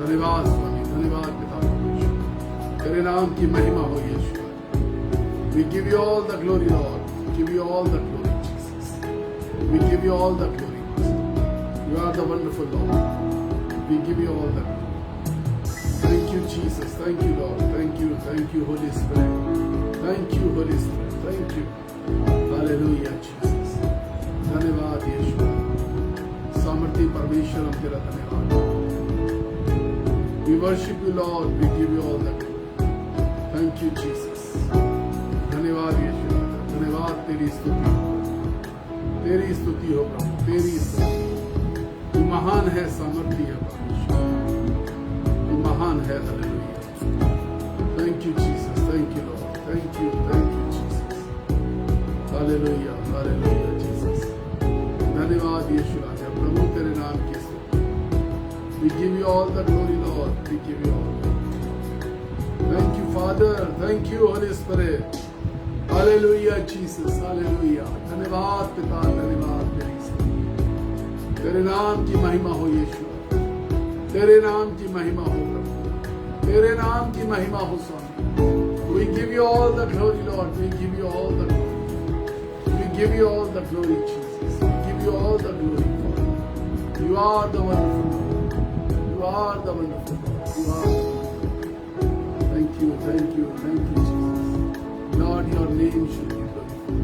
धन्यवाद स्वामी, धन्यवाद पिता परमेश्वर, तेरे नाम की महिमा हो यीशु। We give you all the glory, Lord. We give you all the glory, Jesus. We give you all the glory, Master. You are the wonderful Lord. We give you all the glory. Thank you, Jesus. Thank you, Lord. Thank you, Holy Spirit. Thank you, Holy Spirit. Thank you. Hallelujah, Jesus. धन्यवाद यीशु। सामर्थी परमेश्वर, हम तेरा धन्यवाद। We worship you, Lord. We give you all the glory. Thank you, Jesus. धन्यवाद यीशु। धन्यवाद, तेरी स्तुति हो प्रभु, तेरी स्तुति। तू महान है, सामर्थी है परमेश्वर, तू महान है। Hallelujah. Thank you Jesus, thank you Lord, thank you Jesus. Hallelujah, hallelujah Jesus. धन्यवाद यीशु राजा, प्रभु तेरे नाम की स्तुति। We give you all the glory, Lord. We give you all. Thank you, Father. Thank you, Holy Spirit. Hallelujah, Jesus. Hallelujah. धन्यवाद पिता, धन्यवाद तेरी स्तुति। तेरे नाम की महिमा हो यीशु, तेरे नाम की महिमा हो प्रभु, तेरे नाम की महिमा हो स्वामी। We give you all the glory, Lord. We give you all the glory. We give you all the glory, Jesus. We give you all the glory. You are the wonderful Lord. You are the wonderful Lord. You are. Thank you, Jesus. Lord, your name should be glorified.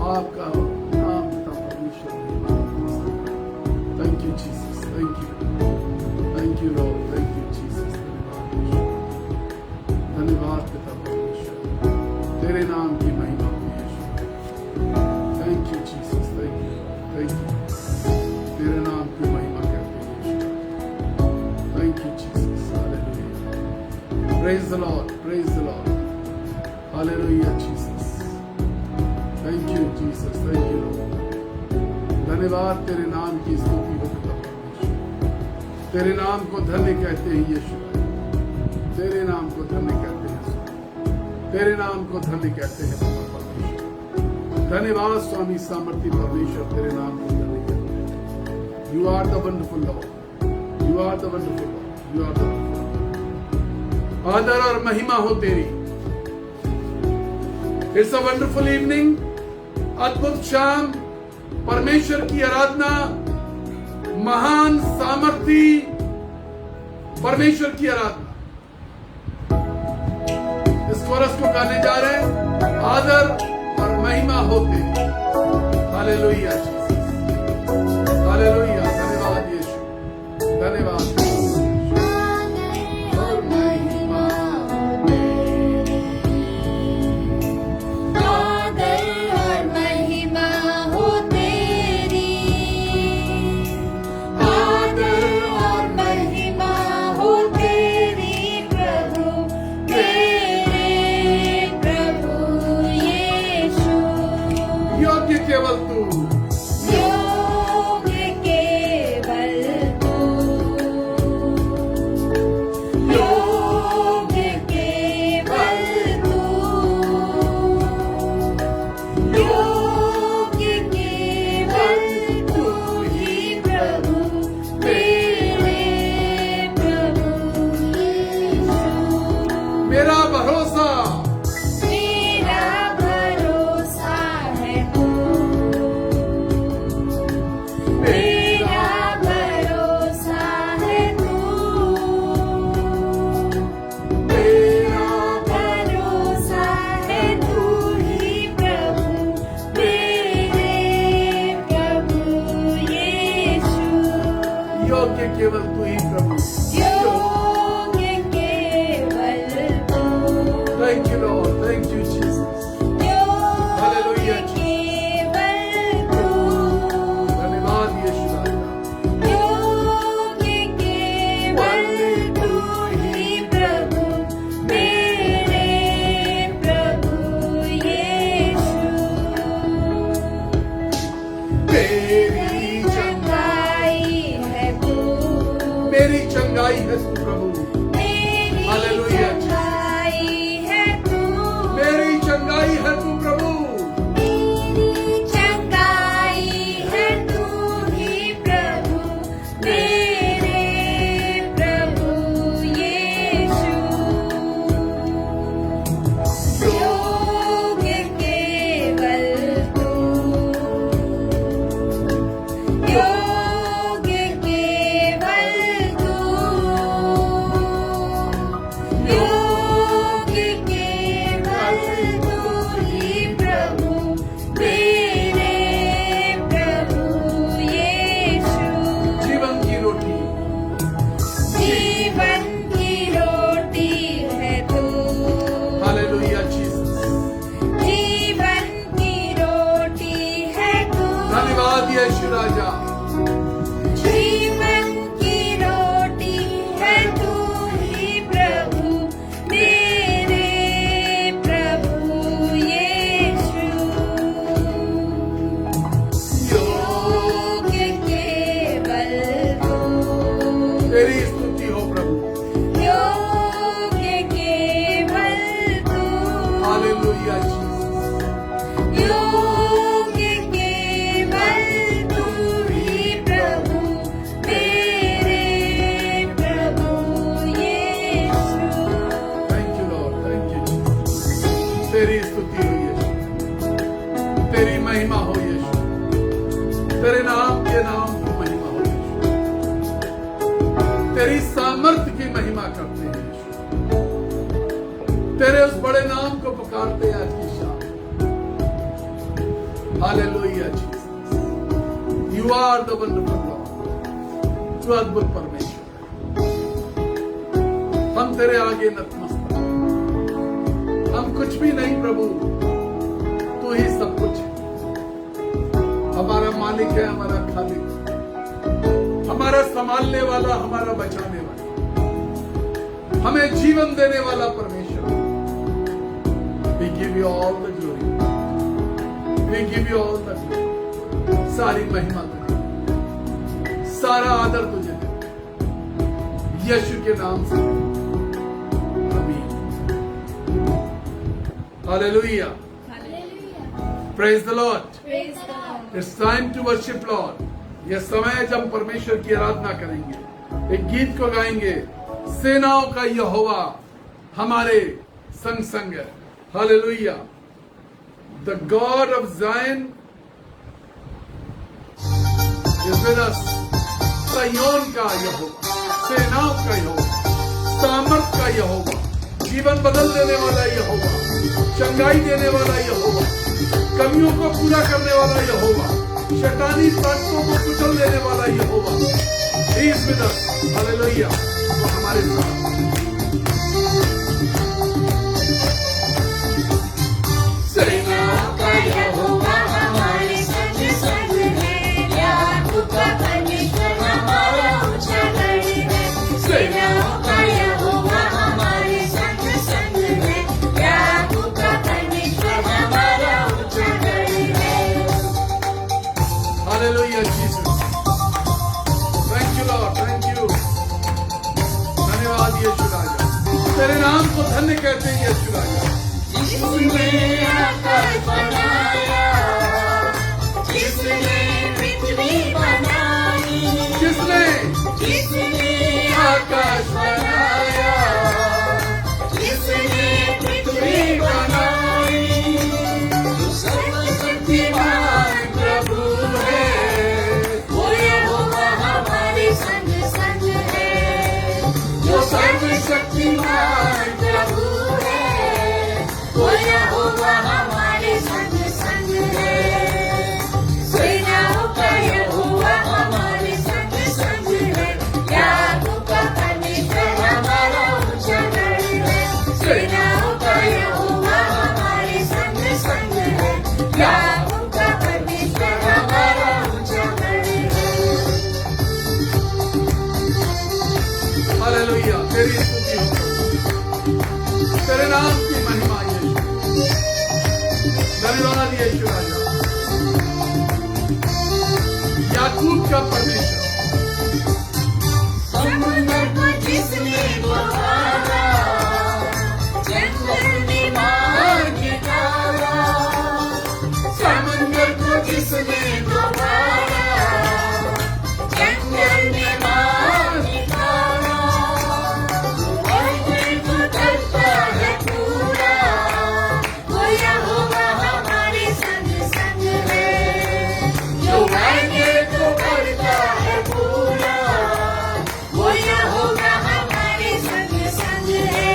आपका नाम पिता परमेश्वर में। Thank you, Jesus. Thank you, Lord. Thank you, Jesus. धन्यवाद पिता परमेश्वर, तेरे नाम की महिमा हो यीशु। Thank you, Jesus. Thank you. तेरे नाम की महिमा करते हैं यीशु। Thank you, Jesus. Hallelujah. Praise the Lord. Praise the Lord. Hallelujah, Jesus. Thank you, Jesus. Thank you, Lord. धन्यवाद, तेरे नाम की स्तुति हो पिता परमेश्वर। तेरे नाम को धन्य कहते हैं यीशु, तेरे नाम को धन्य कहते हैं, तेरे नाम को धन्य कहते हैं पिता परमेश्वर। धन्यवाद स्वामी, सामर्थी परमेश्वर, तेरे नाम को धन्य कहते हैं। You are the wonderful Lord. You are the wonderful Lord. You are the wonderful Lord. आदर और महिमा हो तेरी। It's a wonderful evening. अद्भुत शाम, परमेश्वर की आराधना, महान सामर्थी परमेश्वर की आराधना। इस कोरस को गाने जा रहे हैं, आदर और महिमा होते। Hallelujah Jesus, hallelujah. धन्यवाद यीशु, धन्यवाद। केवल तू, योग्य केवल तू, योग्य केवल तू, योग्य केवल तू ही प्रभु, मेरे प्रभु यीशु। मेरा भरोसा, केवल तू ही प्रभु, योग्य केवल तू। Thank you, Lord. Thank you, Jesus. Hallelujah, केवल तू, धन्यवाद यीशु राजा। योग्य केवल तू ही प्रभु, मेरे प्रभु यीशु। तेरी चंगाई है तू प्रभु। हालेलुया, मेरी चंगाई है तू प्रभु, मेरी चंगाई है तू ही प्रभु, मेरे प्रभु तेरी सामर्थ्य की महिमा करते हैं यीशु। तेरे उस बड़े नाम को पुकारते हैं आज की शाम। Hallelujah Jesus, you are the wonderful God. तू अद्भुत परमेश्वर है। हम तेरे आगे नतमस्तक हैं। हम कुछ भी नहीं प्रभु, तू ही सब कुछ है। हमारा मालिक है, हमारा खालिक, हमारा संभालने वाला, हमारा बचाने वाला, हमें जीवन देने वाला परमेश्वर। We give you all the glory. We give you all the glory. सारी महिमा तुझे, सारा आदर तुझे दे, यीशु के नाम से। आमीन। Hallelujah. Praise the Lord. It's time to worship Lord. यह समय है जब परमेश्वर की आराधना करेंगे। एक गीत को गाएंगे, सेनाओं का यहोवा हमारे संग संग है। Hallelujah. The God of Zion is with us. सिय्योन का यहोवा, सेनाओं का यहोवा, सामर्थ का यहोवा, जीवन बदल देने वाला यहोवा, चंगाई देने वाला यहोवा, कमियों को पूरा करने वाला यहोवा, शैतानी ताकतों को कुचल देने वाला यहोवा। He is with us. Hallelujah. वो हमारे साथ। सेनाओं का यहोवा हमारे संग संग है, याकूब का परमेश्वर हमारा ऊंचा गढ़ है। सेनाओं का यहोवा हमारे संग संग है, याकूब का परमेश्वर हमारा ऊंचा गढ़ है। Hallelujah Jesus. Thank you Lord, thank you. धन्यवाद यीशु राजा। तेरे नाम को धन्य कहते हैं यीशु राजा। जिसने आकाश बनाया, जिसने पृथ्वी बनाई, किसने जिसने आकाश बनाया, जिसने पृथ्वी बनाई, सर्वशक्तिमान प्रभु है। वो यहोवा हमारे संग संग है, जो सर्वशक्तिमान प्रभु है, वो यहोवा हमारे संग संग है। सेनाओं का यहोवा हमारे संग संग है, याकूब का परमेश्वर हमारा ऊंचा गढ़ है। सेनाओं का यहोवा हमारे संग संग है, याकूब का परमेश्वर हमारा ऊंचा गढ़ है। हालेलुया। तेरी स्तुति हो, तेरे नाम की महिमा यीशु। धन्यवाद यीशु राजा। याकूब का परमेश्वर, समुद्र को जिसने बहारा, जंगल में मार निकाला। समुद्र को जिसने बहारा, जंगल में मार निकाला। और कोई उतरता है पूरा, वो यहोवा हमारे संग संग है, जो वायदे को करता है पूरा, वो यहोवा हमारे संग संग है।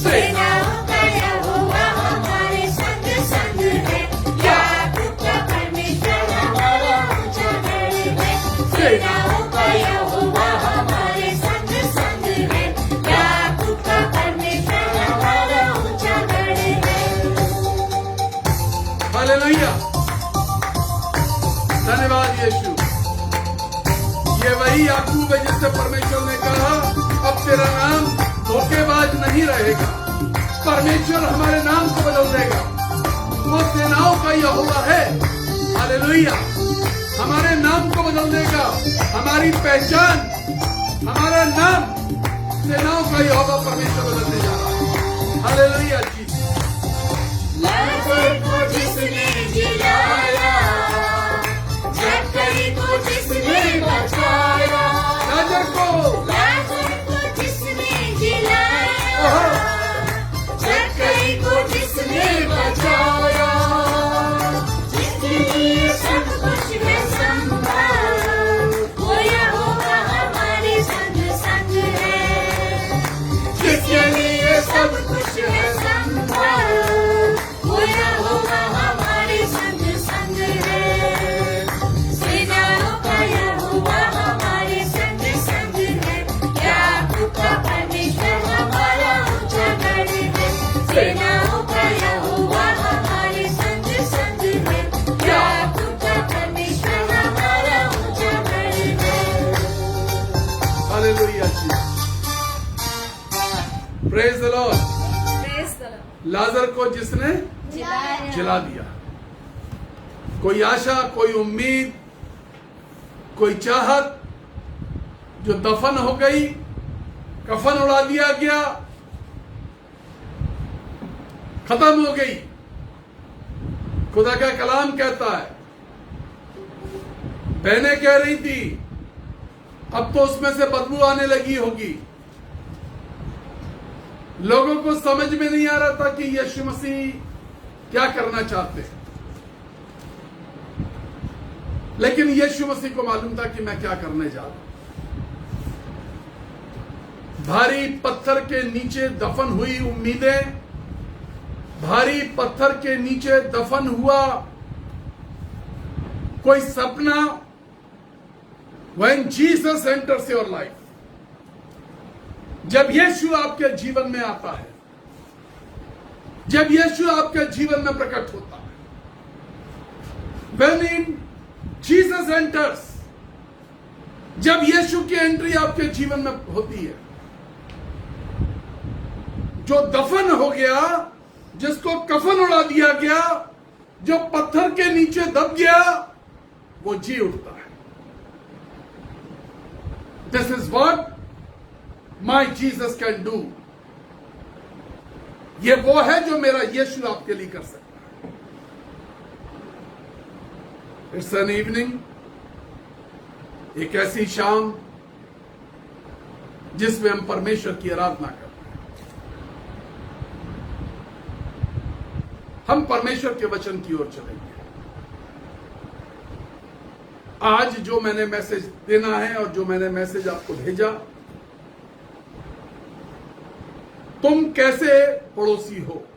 सेनाओं का यहोवा हमारे संग संग है, याकूब का परमेश्वर हमारा ऊंचा गढ़ है। सेनाओं का यहोवा हमारे संग संग है, याकूब का परमेश्वर हमारा ऊंचा गढ़ है। हालेलुया। धन्यवाद यीशु। ये वही याकूब है जिससे परमेश्वर ने कहा, अब तेरा नाम धोखेबाज नहीं रहेगा। परमेश्वर हमारे नाम को बदल देगा। वो सेनाओं का यहोवा है। हालेलुया। हमारे नाम को बदल देगा। हमारी पहचान, हमारा नाम सेनाओं का यहोवा परमेश्वर बदलने जा रहा है। हालेलुया जी। लाजर को जिसने जिलाया, जक्कई को जिसने बचाया। लाजर को जिसने जिलाया, जक्कई को जिसने बचाया। जिसके लिए सब कुछ है संभव, वो यहोवा हमारे संग praise the Lord. Praise the Lord. लाजर को जिसने जिलाया। जला दिया। कोई आशा, कोई उम्मीद, कोई चाहत जो दफन हो गई, कफन उड़ा दिया गया, खत्म हो गई। खुदा का कलाम कहता है, बहनें कह रही थी अब तो उसमें से बदबू आने लगी होगी। लोगों को समझ में नहीं आ रहा था कि यीशु मसीह क्या करना चाहते हैं, लेकिन यीशु मसीह को मालूम था कि मैं क्या करने जा रहा हूं। भारी पत्थर के नीचे दफन हुई उम्मीदें, भारी पत्थर के नीचे दफन हुआ कोई सपना, when Jesus enters your life, जब यीशु आपके जीवन में आता है, जब यीशु आपके जीवन में प्रकट होता है, when Jesus enters, जब यीशु की एंट्री आपके जीवन में होती है, जो दफन हो गया, जिसको कफन उड़ा दिया गया, जो पत्थर के नीचे दब गया, वो जी उठता है। This is what my Jesus can do. ये वो है जो मेरा यीशु आपके लिए कर सकता है। It's an evening, एक ऐसी शाम जिसमें हम परमेश्वर की आराधना करते हैं। हम परमेश्वर के वचन की ओर चलेंगे। आज जो मैंने मैसेज देना है और जो मैंने मैसेज आपको भेजा, तुम कैसे पड़ोसी हो।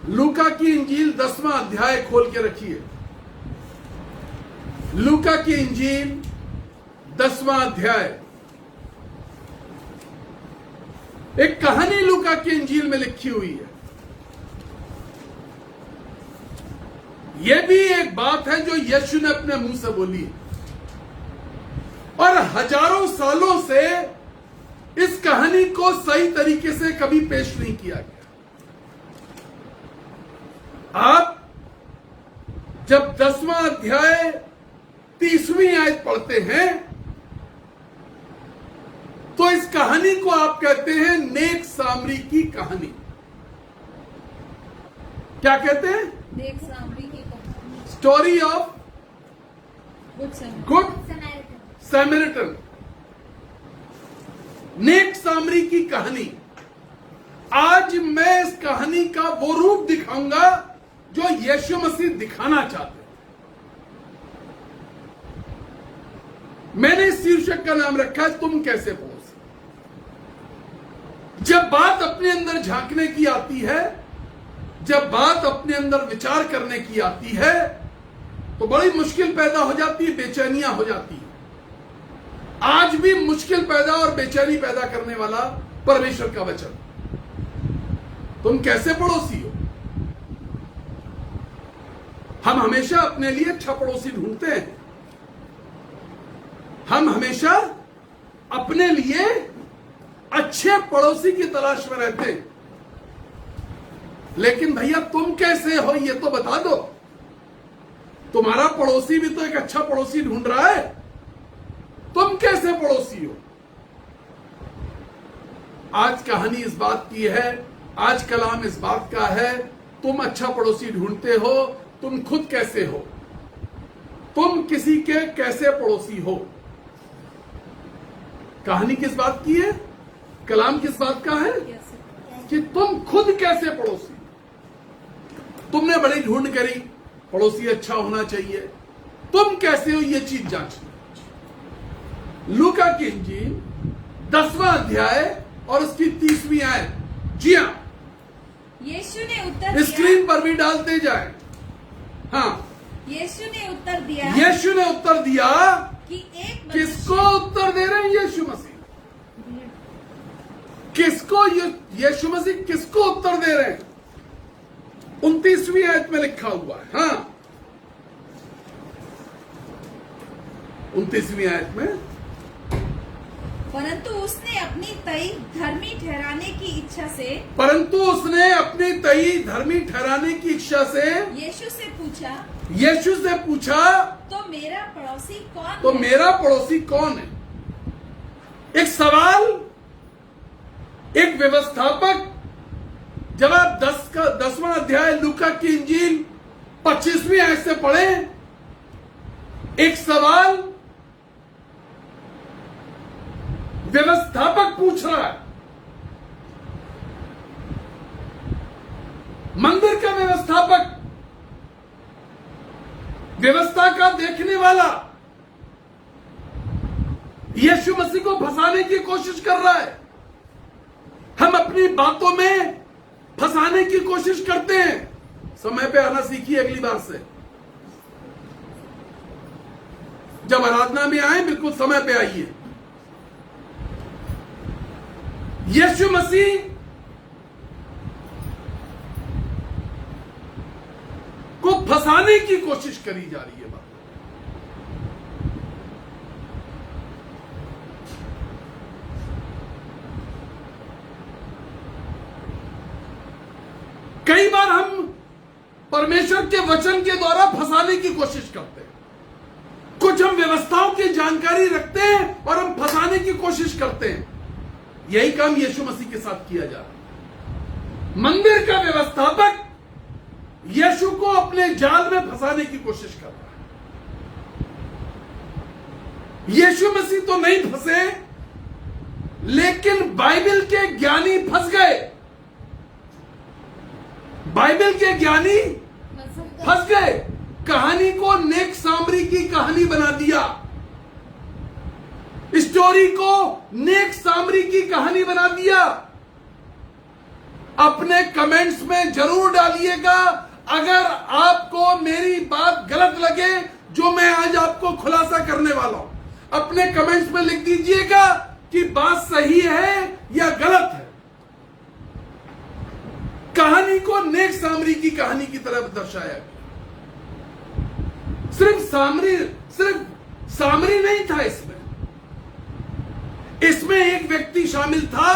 लूका की इंजील 10वां अध्याय खोल के रखिए। लूका की इंजील 10वां अध्याय। एक कहानी लूका की इंजील में लिखी हुई है। यह भी एक बात है जो यीशु ने अपने मुंह से बोली है, और हजारों सालों से इस कहानी को सही तरीके से कभी पेश नहीं किया गया। आप जब 10वां अध्याय 30वीं आयत पढ़ते हैं तो इस कहानी को आप कहते हैं नेक सामरी की कहानी। क्या कहते हैं? नेक सामरी की कहानी। Story of good Samaritan. नेक सामरी की कहानी। आज मैं इस कहानी का वो रूप दिखाऊंगा जो यीशु मसीह दिखाना चाहते हैं। मैंने इस शीर्षक का नाम रखा है, तुम कैसे पड़ोसी। जब बात अपने अंदर झांकने की आती है, जब बात अपने अंदर विचार करने की आती है, तो बड़ी मुश्किल पैदा हो जाती है, बेचैनियां हो जाती है। आज भी मुश्किल पैदा और बेचैनी पैदा करने वाला परमेश्वर का वचन। तुम कैसे पड़ोसी हो। हम हमेशा अपने लिए अच्छा पड़ोसी ढूंढते हैं। हम हमेशा अपने लिए अच्छे पड़ोसी की तलाश में रहते हैं। लेकिन भैया तुम कैसे हो ये तो बता दो। तुम्हारा पड़ोसी भी तो एक अच्छा पड़ोसी ढूंढ रहा है। तुम कैसे पड़ोसी हो। आज कहानी इस बात की है, आज कलाम इस बात का है, तुम अच्छा पड़ोसी ढूंढते हो। तुम खुद कैसे हो। तुम किसी के कैसे पड़ोसी हो। कहानी किस बात की है, कलाम किस बात का है कि तुम खुद कैसे पड़ोसी। तुमने बड़ी ढूंढ करी, पड़ोसी अच्छा होना चाहिए। तुम कैसे हो ये चीज जांचनी। लूका की इंजील 10वां अध्याय और उसकी 30वीं आयत। जी हां, यीशु ने उत्तर दिया। स्क्रीन पर भी डालते जाए। हाँ, यीशु ने उत्तर दिया। यीशु ने उत्तर दिया कि एक मनुष्य- किसको उत्तर दे रहे हैं यीशु मसीह। किसको यीशु मसीह किसको उत्तर दे रहे हैं। 29वीं आयत में लिखा हुआ है। हाँ, 29वीं आयत में परंतु उसने अपनी तई धर्मी ठहराने की इच्छा से परंतु उसने अपनी तई धर्मी ठहराने की इच्छा से यीशु से पूछा, तो मेरा पड़ोसी कौन तो है? मेरा पड़ोसी कौन है? एक सवाल, एक व्यवस्थापक। जब आप 10वां अध्याय लूका की इंजील 25वीं आयत से पढ़े, एक सवाल व्यवस्थापक पूछ रहा है, मंदिर का व्यवस्थापक, व्यवस्था का देखने वाला यीशु मसीह को फंसाने की कोशिश कर रहा है। हम अपनी बातों में फंसाने की कोशिश करते हैं। समय पे आना सीखिए अगली बार से। जब आराधना में आए बिल्कुल समय पे आइए। यीशु मसीह को फंसाने की कोशिश करी जा रही है। बात कई बार हम परमेश्वर के वचन के द्वारा फंसाने की कोशिश करते हैं। कुछ हम व्यवस्थाओं की जानकारी रखते हैं और हम फंसाने की कोशिश करते हैं। यही काम यीशु मसीह के साथ किया जा रहा है। मंदिर का व्यवस्थापक यीशु को अपने जाल में फंसाने की कोशिश कर रहा है। यीशु मसीह तो नहीं फंसे, लेकिन बाइबल के ज्ञानी फंस गए। बाइबल के ज्ञानी फंस गए। कहानी को नेक सामरी की कहानी बना दिया। स्टोरी को नेक सामरी की कहानी बना दिया। अपने कमेंट्स में जरूर डालिएगा अगर आपको मेरी बात गलत लगे, जो मैं आज आपको खुलासा करने वाला हूं। अपने कमेंट्स में लिख दीजिएगा कि बात सही है या गलत है। कहानी को नेक सामरी की कहानी की तरह दर्शाया गया। सिर्फ सामरी नहीं था इसमें एक व्यक्ति शामिल था।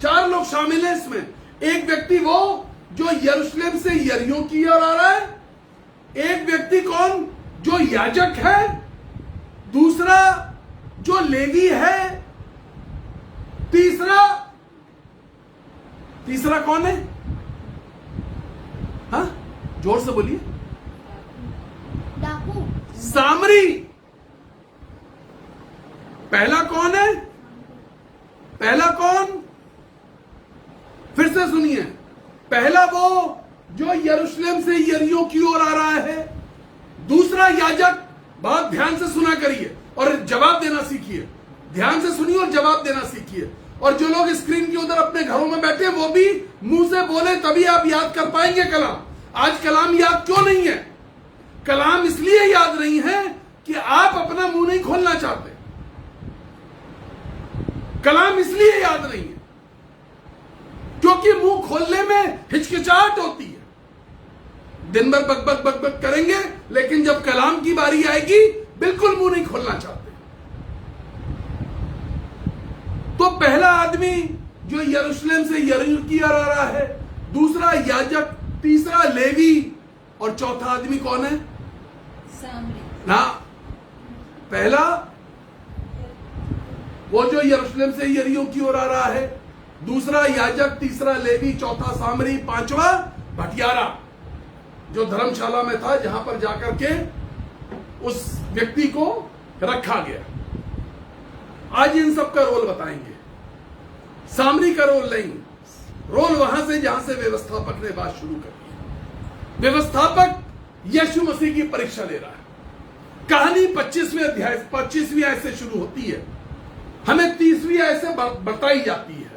4 लोग शामिल हैं इसमें। एक व्यक्ति वो जो यरूशलेम से यरीहो की ओर आ रहा है। एक व्यक्ति कौन? जो याजक है। दूसरा जो लेवी है। तीसरा कौन है? हाँ, जोर से बोलिए। डाकू। सामरी। पहला कौन है? पहला कौन? फिर से सुनिए। पहला वो जो यरूशलेम से यरीहो की ओर आ रहा है। दूसरा याजक। बहुत ध्यान से सुना करिए और जवाब देना सीखिए। ध्यान से सुनिए और जवाब देना सीखिए। और जो लोग स्क्रीन के उधर अपने घरों में बैठे वो भी मुंह से बोले, तभी आप याद कर पाएंगे कलाम। आज कलाम याद क्यों नहीं है? कलाम इसलिए याद नहीं है कि आप अपना मुंह नहीं खोलना चाहते। कलाम इसलिए याद नहीं है क्योंकि मुंह खोलने में हिचकिचाहट होती है। दिन भर बक करेंगे, लेकिन जब कलाम की बारी आएगी बिल्कुल मुंह नहीं खोलना चाहते। तो पहला आदमी जो यरूशलेम से यरीहो की ओर आ रहा है, दूसरा याजक, तीसरा लेवी और चौथा आदमी कौन है? सामरी। ना, पहला वो जो यरूशलेम से यरीहो की ओर आ रहा है, दूसरा याजक, तीसरा लेवी, चौथा सामरी, पांचवा भटियारा जो धर्मशाला में था, जहां पर जाकर के उस व्यक्ति को रखा गया। आज इन सब का रोल बताएंगे। सामरी का रोल नहीं, रोल वहां से जहां से व्यवस्थापक ने बात शुरू कर दी। व्यवस्थापक यीशु मसीह की परीक्षा ले रहा है। कहानी 25वीं आयत से शुरू होती है। हमें 30वीं आयत से बताई जाती है।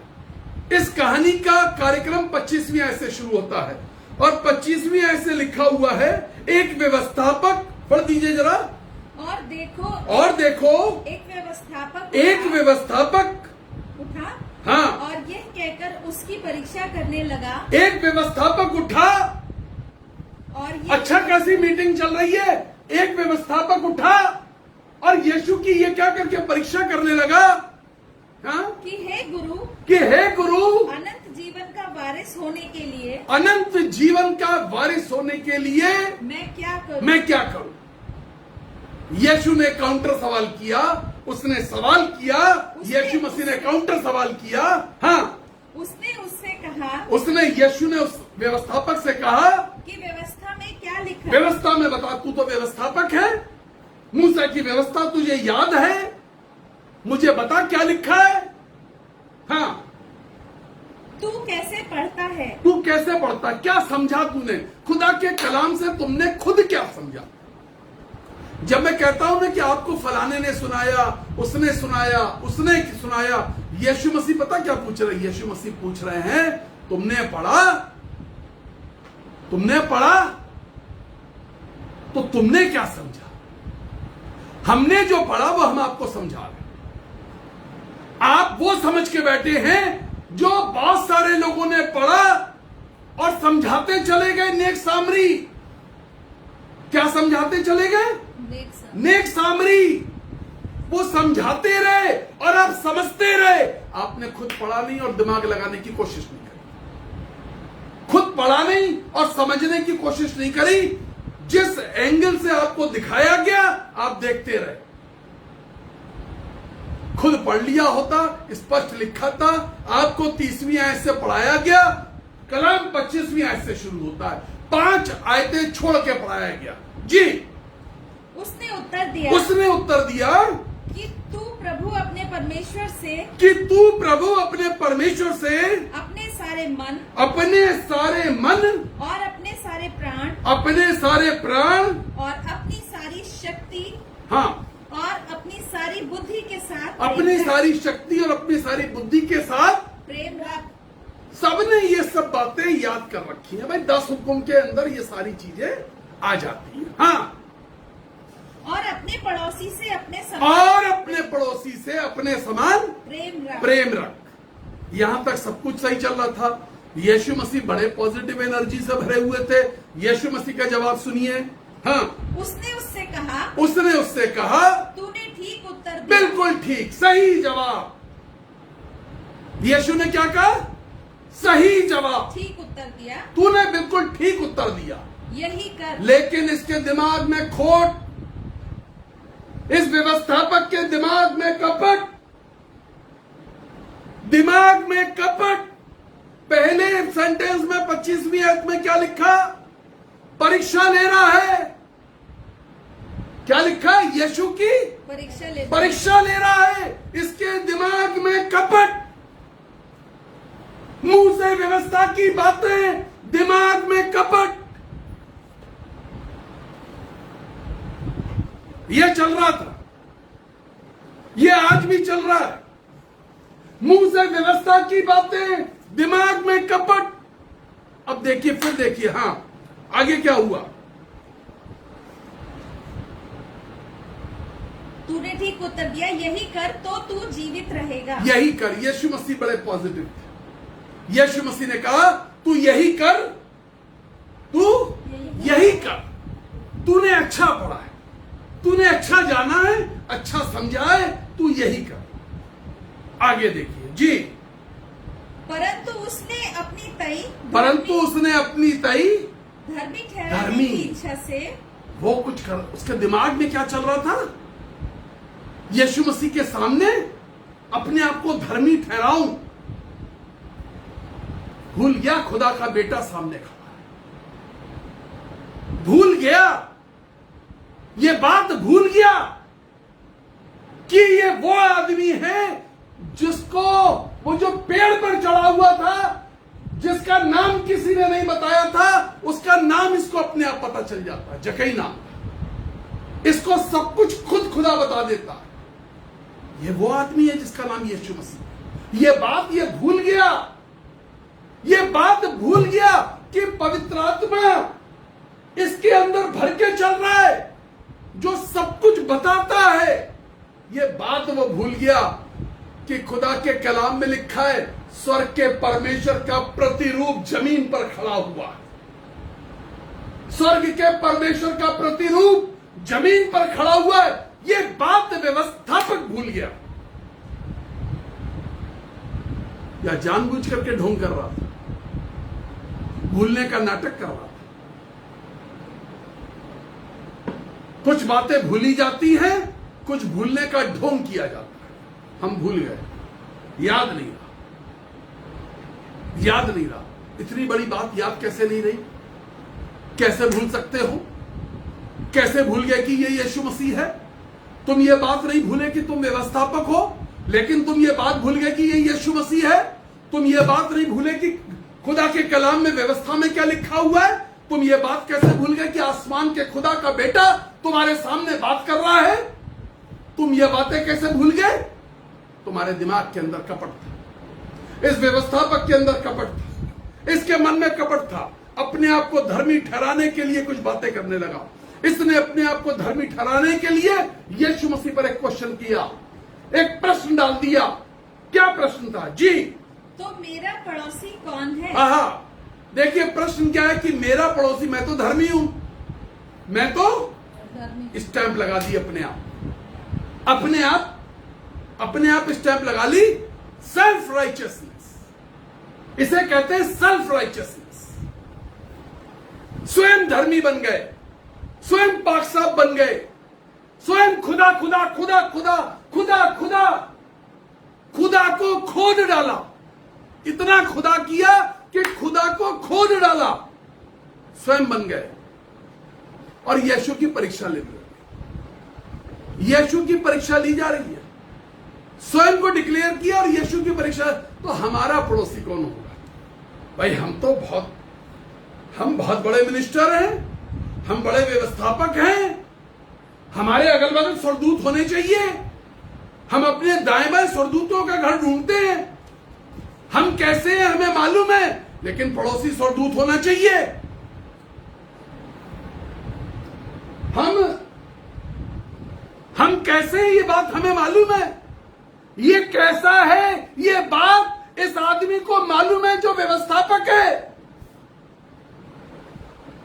इस कहानी का कार्यक्रम 25वीं आयत से शुरू होता है और 25वीं आयत से लिखा हुआ है, एक व्यवस्थापक, पढ़ दीजिए जरा। और देखो एक व्यवस्थापक उठा। हाँ। और यह कहकर उसकी परीक्षा करने लगा। एक व्यवस्थापक उठा। और अच्छा खासी मीटिंग चल रही है। एक व्यवस्थापक उठा और यीशु की ये क्या करके परीक्षा करने लगा। हाँ? कि हे गुरु, अनंत जीवन का वारिस होने के लिए, अनंत जीवन का वारिस होने के लिए मैं क्या करूं? यीशु ने काउंटर सवाल किया, उसने सवाल किया, यीशु मसीह ने काउंटर सवाल किया। हाँ, उसने उससे कहा, यीशु ने उस व्यवस्थापक से कहा कि व्यवस्था में क्या लिखा है? व्यवस्था में बता, तू तो व्यवस्थापक है, मूसा की व्यवस्था तुझे याद है, मुझे बता क्या लिखा है। हाँ, तू कैसे पढ़ता? क्या समझा तूने? खुदा के कलाम से तुमने खुद क्या समझा? जब मैं कहता हूं ना कि आपको फलाने ने सुनाया, उसने सुनाया, यीशु मसीह पता क्या पूछ रहे हैं? यीशु मसीह पूछ रहे हैं, तुमने पढ़ा तो तुमने क्या समझा? हमने जो पढ़ा वो हम आपको समझा रहे। आप वो समझ के बैठे हैं जो बहुत सारे लोगों ने पढ़ा और समझाते चले गए। नेक सामरी क्या समझाते चले गए? नेक सामरी वो समझाते रहे और आप समझते रहे। आपने खुद पढ़ा नहीं और दिमाग लगाने की कोशिश नहीं करी, खुद पढ़ा नहीं और समझने की कोशिश नहीं करी। जिस एंगल से आपको दिखाया गया आप देखते रहे। खुद पढ़ लिया होता, स्पष्ट लिखा था, आपको 30वीं आयत से पढ़ाया गया, कलाम 25वीं आयत से शुरू होता है, 5 आयतें छोड़ के पढ़ाया गया। जी, उसने उत्तर दिया कि तू प्रभु अपने परमेश्वर से अपने सारे मन और अपने सारे प्राण और अपनी सारी शक्ति, हाँ, और अपनी सारी बुद्धि के साथ, अपनी सारी शक्ति और अपनी सारी बुद्धि के साथ प्रेम रख। सबने ये सब बातें याद कर रखी हैं भाई। 10 हुक्म के अंदर ये सारी चीजें आ जाती हैं। हाँ, और अपने पड़ोसी से अपने समान प्रेम रख। यहां तक सब कुछ सही चल रहा था। यीशु मसीह बड़े पॉजिटिव एनर्जी से भरे हुए थे। यीशु मसीह का जवाब सुनिए। हाँ, उसने उससे कहा, तूने ठीक उत्तर दिया। बिल्कुल ठीक, सही जवाब। यीशु ने क्या कहा? सही जवाब, ठीक उत्तर दिया। तूने बिल्कुल ठीक उत्तर दिया, यही कर। लेकिन इसके दिमाग में खोट, इस व्यवस्थापक के दिमाग में कपट। पहले सेंटेंस में 25वीं आयत में क्या लिखा? परीक्षा ले रहा है। क्या लिखा? यीशु की परीक्षा ले रहा है। इसके दिमाग में कपट, मुंह से व्यवस्था की बातें, दिमाग में कपट। यह चल रहा था, यह आज भी चल रहा है। मुंह से व्यवस्था की बातें, दिमाग में कपट। अब देखिए, फिर देखिए। हाँ, आगे क्या हुआ? तूने ठीक उत्तर दिया, यही कर तो तू जीवित रहेगा। यही कर। यीशु मसीह बड़े पॉजिटिव थे। यीशु मसीह ने कहा, तू यही कर, तूने अच्छा पढ़ा है, तूने अच्छा जाना है, अच्छा समझा है, तू यही कर। आगे देखिए जी। परंतु उसने अपनी तई धर्मी ठहराने की इच्छा से वो कुछ कर। उसके दिमाग में क्या चल रहा था? यीशु मसीह के सामने अपने आप को धर्मी ठहराऊं। भूल गया खुदा का बेटा सामने खड़ा है। भूल गया, ये बात भूल गया कि ये वो आदमी है जिसको, वो जो पेड़ पर चढ़ा हुआ था, जिसका नाम किसी ने नहीं बताया था, उसका नाम इसको अपने आप पता चल जाता है, जकई नाम। इसको सब कुछ खुदा बता देता है। ये वो आदमी है जिसका नाम यीशु मसीह। ये बात ये भूल गया कि पवित्र आत्मा इसके अंदर भर के चल रहा है, जो सब कुछ बताता है। ये बात वो भूल गया कि खुदा के कलाम में लिखा है, स्वर्ग के परमेश्वर का प्रतिरूप जमीन पर खड़ा हुआ है। स्वर्ग के परमेश्वर का प्रतिरूप जमीन पर खड़ा हुआ है। ये बात व्यवस्थापक भूल गया। या जानबूझ करके ढोंग कर रहा था, भूलने का नाटक कर रहा था। कुछ बातें भूली जाती हैं, कुछ भूलने का ढोंग किया जाता है। हम भूल गए, याद नहीं रहा, याद नहीं रहा। इतनी बड़ी बात याद कैसे नहीं रही? कैसे भूल सकते हो? कैसे भूल गए कि ये यीशु मसीह है? तुम ये बात नहीं भूले कि तुम व्यवस्थापक हो, लेकिन तुम ये बात भूल गए कि ये यीशु मसीह है। तुम ये बात नहीं भूले कि खुदा के कलाम में व्यवस्था में क्या लिखा हुआ है। तुम ये बात कैसे भूल गए कि आसमान के खुदा का बेटा तुम्हारे सामने बात कर रहा है? तुम ये बातें कैसे भूल गए? तुम्हारे दिमाग के अंदर कपट था, इस व्यवस्थापक के अंदर कपट था, इसके मन में कपट था। अपने आप को धर्मी ठहराने के लिए कुछ बातें करने लगा। इसने अपने आप को धर्मी ठहराने के लिए यीशु मसीह पर एक क्वेश्चन किया, एक प्रश्न डाल दिया। क्या प्रश्न था जी? तो मेरा पड़ोसी कौन है? हाँ, देखिए प्रश्न क्या है कि मेरा पड़ोसी, मैं तो धर्मी हूं, मैं तो स्टैंप लगा दी अपने आप स्टैंप लगा ली। सेल्फ राइचियसनेस, इसे कहते हैं सेल्फ राइचियसनेस। स्वयं धर्मी बन गए, स्वयं पाक साफ बन गए, स्वयं खुदा खुदा खुदा खुदा खुदा खुदा खुदा को खोद डाला। इतना खुदा किया कि खुदा को खोद डाला, स्वयं बन गए। और यीशु की परीक्षा ले ली, यीशु की परीक्षा ली जा रही है। स्वयं को डिक्लेयर किया और यीशु की परीक्षा। तो हमारा पड़ोसी कौन होगा? भाई हम बहुत बड़े मिनिस्टर हैं, हम बड़े व्यवस्थापक हैं, हमारे अगल बगल स्वर्गदूत होने चाहिए। हम अपने दाएं बाएं स्वर्गदूतों का घर ढूंढते हैं। हम कैसे हैं हमें मालूम है, लेकिन पड़ोसी स्वर्गदूत होना चाहिए। हम कैसे हैं ये बात हमें मालूम है। ये कैसा है ये बात इस आदमी को मालूम है जो व्यवस्थापक है,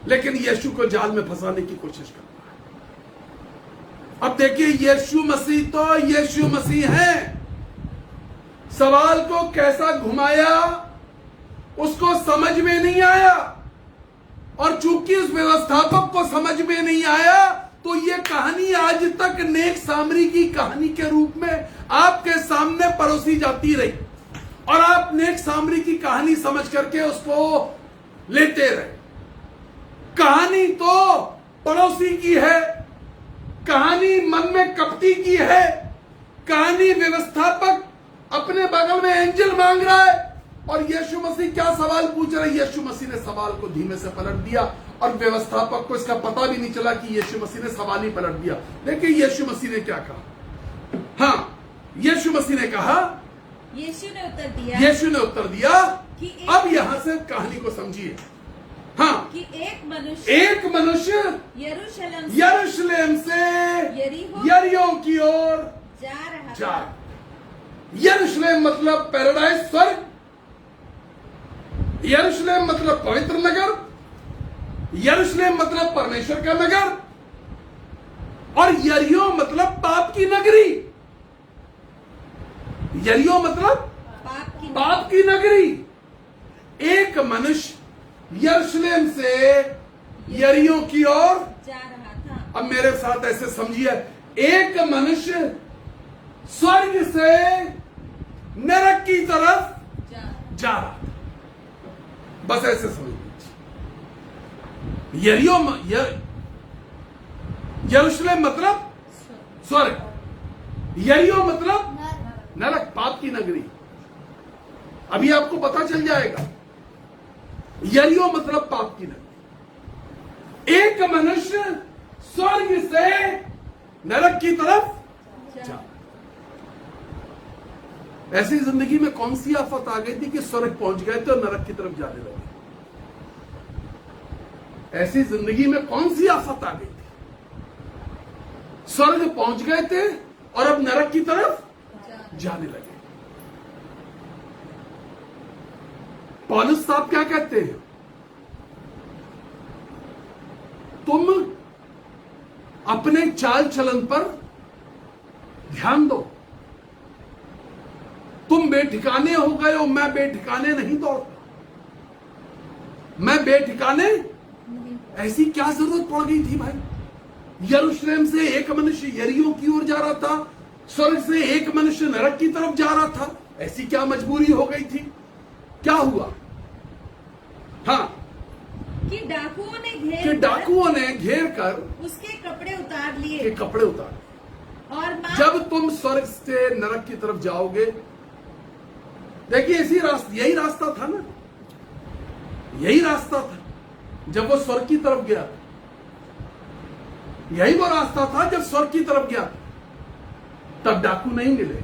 लेकिन यीशु को जाल में फंसाने की कोशिश कर रहा है। अब देखिए, यीशु मसीह तो यीशु मसीह है। सवाल को कैसा घुमाया उसको समझ में नहीं आया, और चूंकि उस व्यवस्थापक को समझ में नहीं आया, तो ये कहानी आज तक नेक सामरी की कहानी के रूप में आपके सामने परोसी जाती रही, और आप नेक सामरी की कहानी समझ करके उसको लेते रहे। कहानी तो पड़ोसी की है, कहानी मन में कपटी की है, कहानी व्यवस्थापक अपने बगल में एंजल मांग रहा है, और यीशु मसीह क्या सवाल पूछ रहे हैं। यीशु मसीह ने सवाल को धीमे से पलट दिया, और व्यवस्थापक को इसका पता भी नहीं चला कि यीशु मसीह ने सवाल ही पलट दिया। देखिए यीशु मसीह ने क्या कहा। हाँ, यीशु मसीह ने कहा, यीशु ने उत्तर दिया कि अब यहां से कहानी को समझिए। हाँ, कि एक मनुष्य यरूशलेम से यरीहो की ओर जा रहा। यरूशलेम मतलब पैराडाइज, स्वर्ग। यरूशलेम मतलब पवित्र नगर। यरूशलेम मतलब परमेश्वर का नगर। और यरीहो मतलब पाप की नगरी। यरीहो मतलब पाप की नगरी। एक मनुष्य यरूशलेम से यरीहो की ओर जा रहा था। अब मेरे साथ ऐसे समझिए, एक मनुष्य स्वर्ग से नरक की तरफ जा रहा था। बस ऐसे समझ लीजिए। यरूशलेम मतलब स्वर्ग, यरीहो मतलब नरक, पाप की नगरी। अभी आपको पता चल जाएगा। यरीहो मतलब पाप की नगरी। एक मनुष्य स्वर्ग से नरक की तरफ जा। ऐसी जिंदगी में कौन सी आफत आ गई थी कि स्वर्ग पहुंच गए थे और नरक की तरफ जाने लगे? ऐसी जिंदगी में कौन सी आफत आ गई थी? स्वर्ग पहुंच गए थे और अब नरक की तरफ जाने लगे। पौलुस साहब क्या कहते हैं? तुम अपने चाल चलन पर ध्यान दो। तुम बेठिकाने हो गए हो, मैं बेठिकाने नहीं दौड़ता। मैं बेठिकाने, ऐसी क्या जरूरत पड़ गई थी भाई? यरूशलेम से एक मनुष्य यरीहो की ओर जा रहा था, स्वर्ग से एक मनुष्य नरक की तरफ जा रहा था। ऐसी क्या मजबूरी हो गई थी? क्या हुआ? हाँ, कि डाकुओं ने घेर कर उसके कपड़े उतार लिए के कपड़े उतार। और जब तुम स्वर्ग से नरक की तरफ जाओगे, देखिए यही रास्ता था ना, यही रास्ता था जब वो स्वर्ग की तरफ गया। यही वो रास्ता था जब स्वर्ग की तरफ गया। तब डाकू नहीं मिले,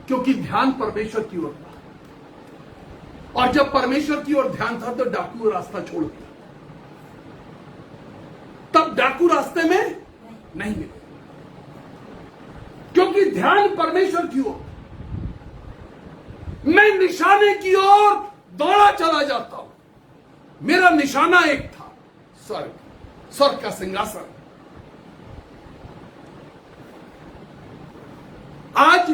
क्योंकि ध्यान परमेश्वर की ओर था। और जब परमेश्वर की ओर ध्यान था तो डाकू रास्ता छोड़ दिया। तब डाकू रास्ते में नहीं मिले, क्योंकि ध्यान परमेश्वर की ओर। मैं निशाने की ओर दौड़ा चला जाता हूं। मेरा निशाना एक था, स्वर्ग का सिंहासन। आज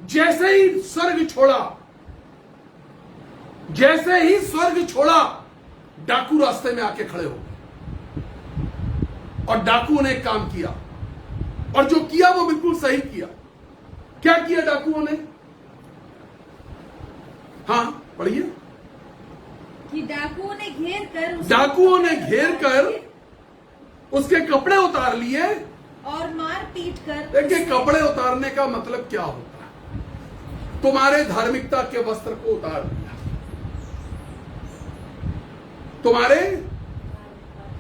जैसे ही स्वर्ग छोड़ा, डाकू रास्ते में आके खड़े हो गए। और डाकुओं ने एक काम किया, और जो किया वो बिल्कुल सही किया। क्या किया डाकुओं ने? हाँ, पढ़िए। कि डाकुओं ने घेर कर उसके कपड़े उतार लिए और मार पीट कर। देखिए, कपड़े उतारने का मतलब क्या होता है? तुम्हारे धार्मिकता के वस्त्र को उतार दिया। तुम्हारे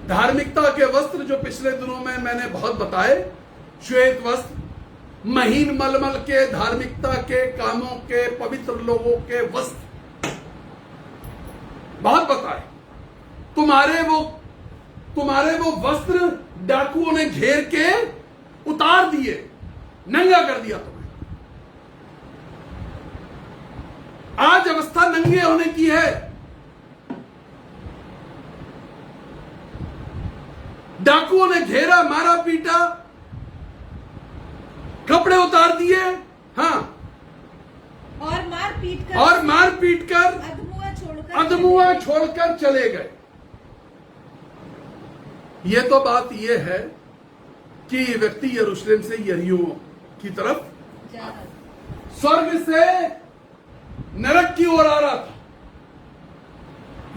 धार्मिकता के वस्त्र, जो पिछले दिनों में मैंने बहुत बताए, श्वेत वस्त्र, महीन मलमल के, धार्मिकता के कामों के, पवित्र लोगों के वस्त्र, बहुत बताए। तुम्हारे वो वस्त्र डाकुओं ने घेर के उतार दिए, नंगा कर दिया तुम्हें। आज अवस्था नंगे होने की है। डाकुओं ने घेरा, मारा, पीटा, कपड़े उतार दिए। हाँ, और मार पीट कर अधमुआ छोड़कर चले गए। ये तो बात ये है कि व्यक्ति यरूशलेम से यरीहो की तरफ स्वर्ग से नरक की ओर आ रहा था।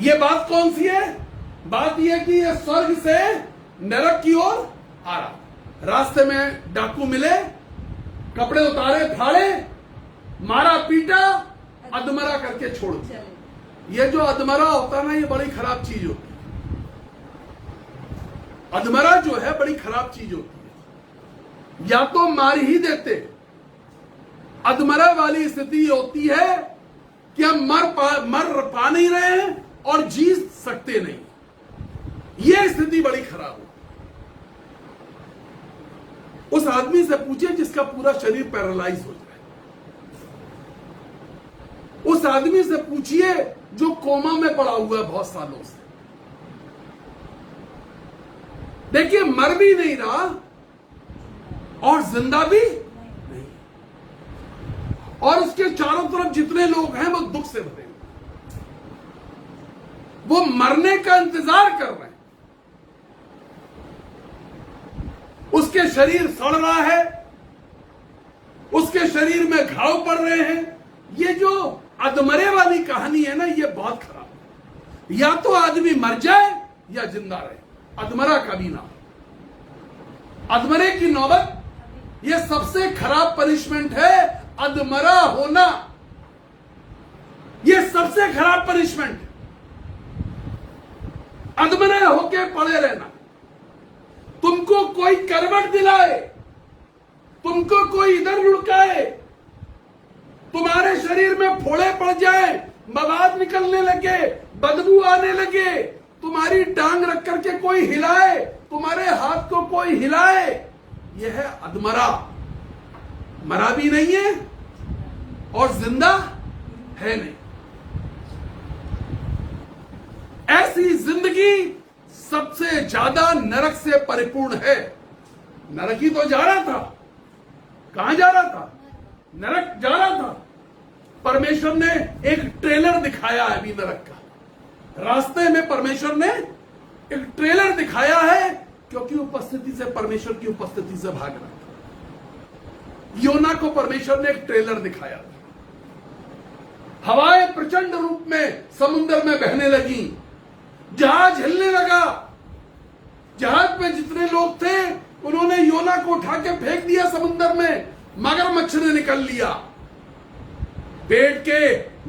ये बात कौन सी है? बात यह कि ये स्वर्ग से नरक की ओर आ रहा। रास्ते में डाकू मिले, कपड़े उतारे, फाड़े, मारा, पीटा, अधमरा करके छोड़ दिया। ये जो अधमरा होता है ना, ये बड़ी खराब चीज होती है। अधमरा जो है बड़ी खराब चीज होती है। या तो मार ही देते। अधमरा वाली स्थिति होती है कि हम मर पा नहीं रहे हैं और जी सकते नहीं। यह स्थिति बड़ी खराब होती है। उस आदमी से पूछिए जिसका पूरा शरीर पैरालाइज हो जाए। उस आदमी से पूछिए जो कोमा में पड़ा हुआ है बहुत सालों से। देखिए, मर भी नहीं रहा और जिंदा भी नहीं, और उसके चारों तरफ जितने लोग हैं वो दुख से भरे, वो मरने का इंतजार कर रहे हैं। उसके शरीर सड़ रहा है, उसके शरीर में घाव पड़ रहे हैं। ये जो अधमरे वाली कहानी है ना, ये बहुत खराब है। या तो आदमी मर जाए या जिंदा रहे, अधमरा कभी ना। अधमरे की नौबत, ये सबसे खराब पनिशमेंट है। अधमरा होना ये सबसे खराब पनिशमेंट है। अधमरे होके पड़े रहना। तुमको कोई करवट दिलाए, तुमको कोई इधर लुढ़काए, तुम्हारे शरीर में फोड़े पड़ जाए, मवाद निकलने लगे, बदबू आने लगे, तुम्हारी टांग रख करके कोई हिलाए, तुम्हारे हाथ को कोई हिलाए, यह है अधमरा। मरा भी नहीं है और जिंदा है नहीं। ऐसी जिंदगी सबसे ज्यादा नरक से परिपूर्ण है। नरक ही तो जा रहा था। कहां जा रहा था? नरक जा रहा था, परमेश्वर ने एक ट्रेलर दिखाया है अभी नरक का। रास्ते में परमेश्वर ने एक ट्रेलर दिखाया है, क्योंकि उपस्थिति से, परमेश्वर की उपस्थिति से भाग रहा था। योना को परमेश्वर ने एक ट्रेलर दिखाया था। हवाएं प्रचंड रूप में समुद्र में बहने लगी, जहाज हिलने लगा। जहाज में जितने लोग थे उन्होंने योना को उठा के फेंक दिया समुद्र में। मगरमच्छ ने निकल लिया। पेट के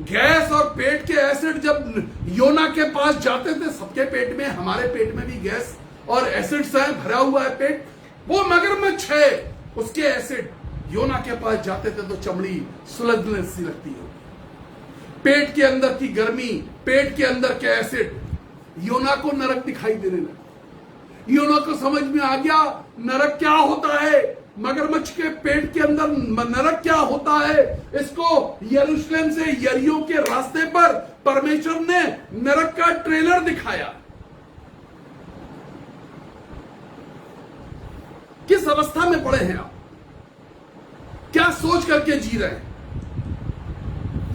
गैस और पेट के एसिड जब योना के पास जाते थे, सबके पेट में, हमारे पेट में भी गैस और एसिड से भरा हुआ है पेट। वो मगरमच्छ है, उसके एसिड योना के पास जाते थे तो चमड़ी सुलगने सी लगती है। पेट के अंदर की गर्मी, पेट के अंदर के एसिड, योना को नरक दिखाई देने लगा। योना को समझ में आ गया नरक क्या होता है, मगरमच्छ के पेट के अंदर नरक क्या होता है। इसको यरूशलेम से यरीहो के रास्ते पर परमेश्वर ने नरक का ट्रेलर दिखाया। किस अवस्था में पड़े हैं आप, क्या सोच करके जी रहे हैं?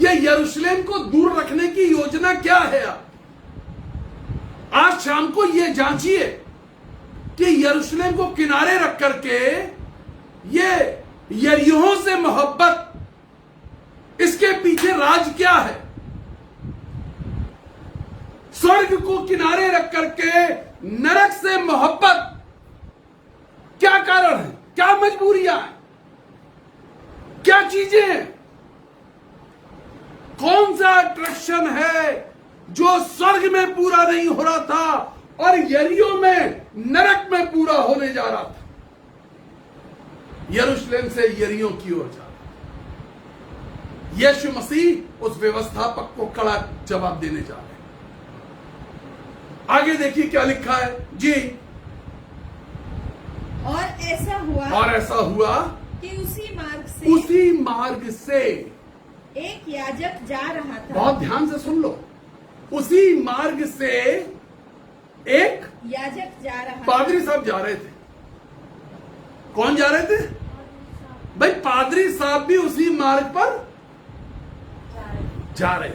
यह यरूशलेम को दूर रखने की योजना क्या है? आप आज शाम को यह जांचिए कि यरूशलेम को किनारे रख करके ये यरीहो से मोहब्बत, इसके पीछे राज क्या है? स्वर्ग को किनारे रख करके नरक से मोहब्बत, क्या कारण है? क्या मजबूरियां हैं? क्या चीजें हैं? कौन सा अट्रैक्शन है जो स्वर्ग में पूरा नहीं हो रहा था और यरीहो में, नरक में पूरा होने जा रहा था? यरूशलेम से यरीहो की ओर जा रहा। यीशु मसीह उस व्यवस्थापक को कड़ा जवाब देने जा रहे हैं। आगे देखिए क्या लिखा है जी। और ऐसा हुआ कि उसी मार्ग से एक याजक जा रहा था। बहुत ध्यान से सुन लो। उसी मार्ग से एक याजक जा रहा था। पादरी साहब जा रहे थे। कौन जा रहे थे भाई? पादरी साहब भी उसी मार्ग पर जा रहे थे।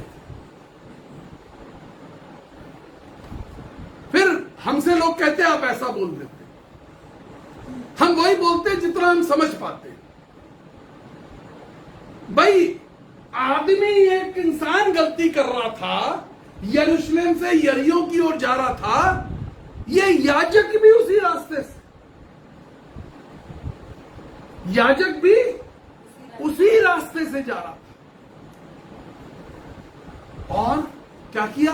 फिर हमसे लोग कहते हैं आप ऐसा बोल देते। हम वही बोलते हैं जितना हम समझ पाते हैं। भाई आदमी, एक इंसान गलती कर रहा था, यरूशलेम से यरीहो की ओर जा रहा था। ये याजक भी उसी रास्ते से, याजक भी उसी रास्ते से जा रहा था। और क्या किया?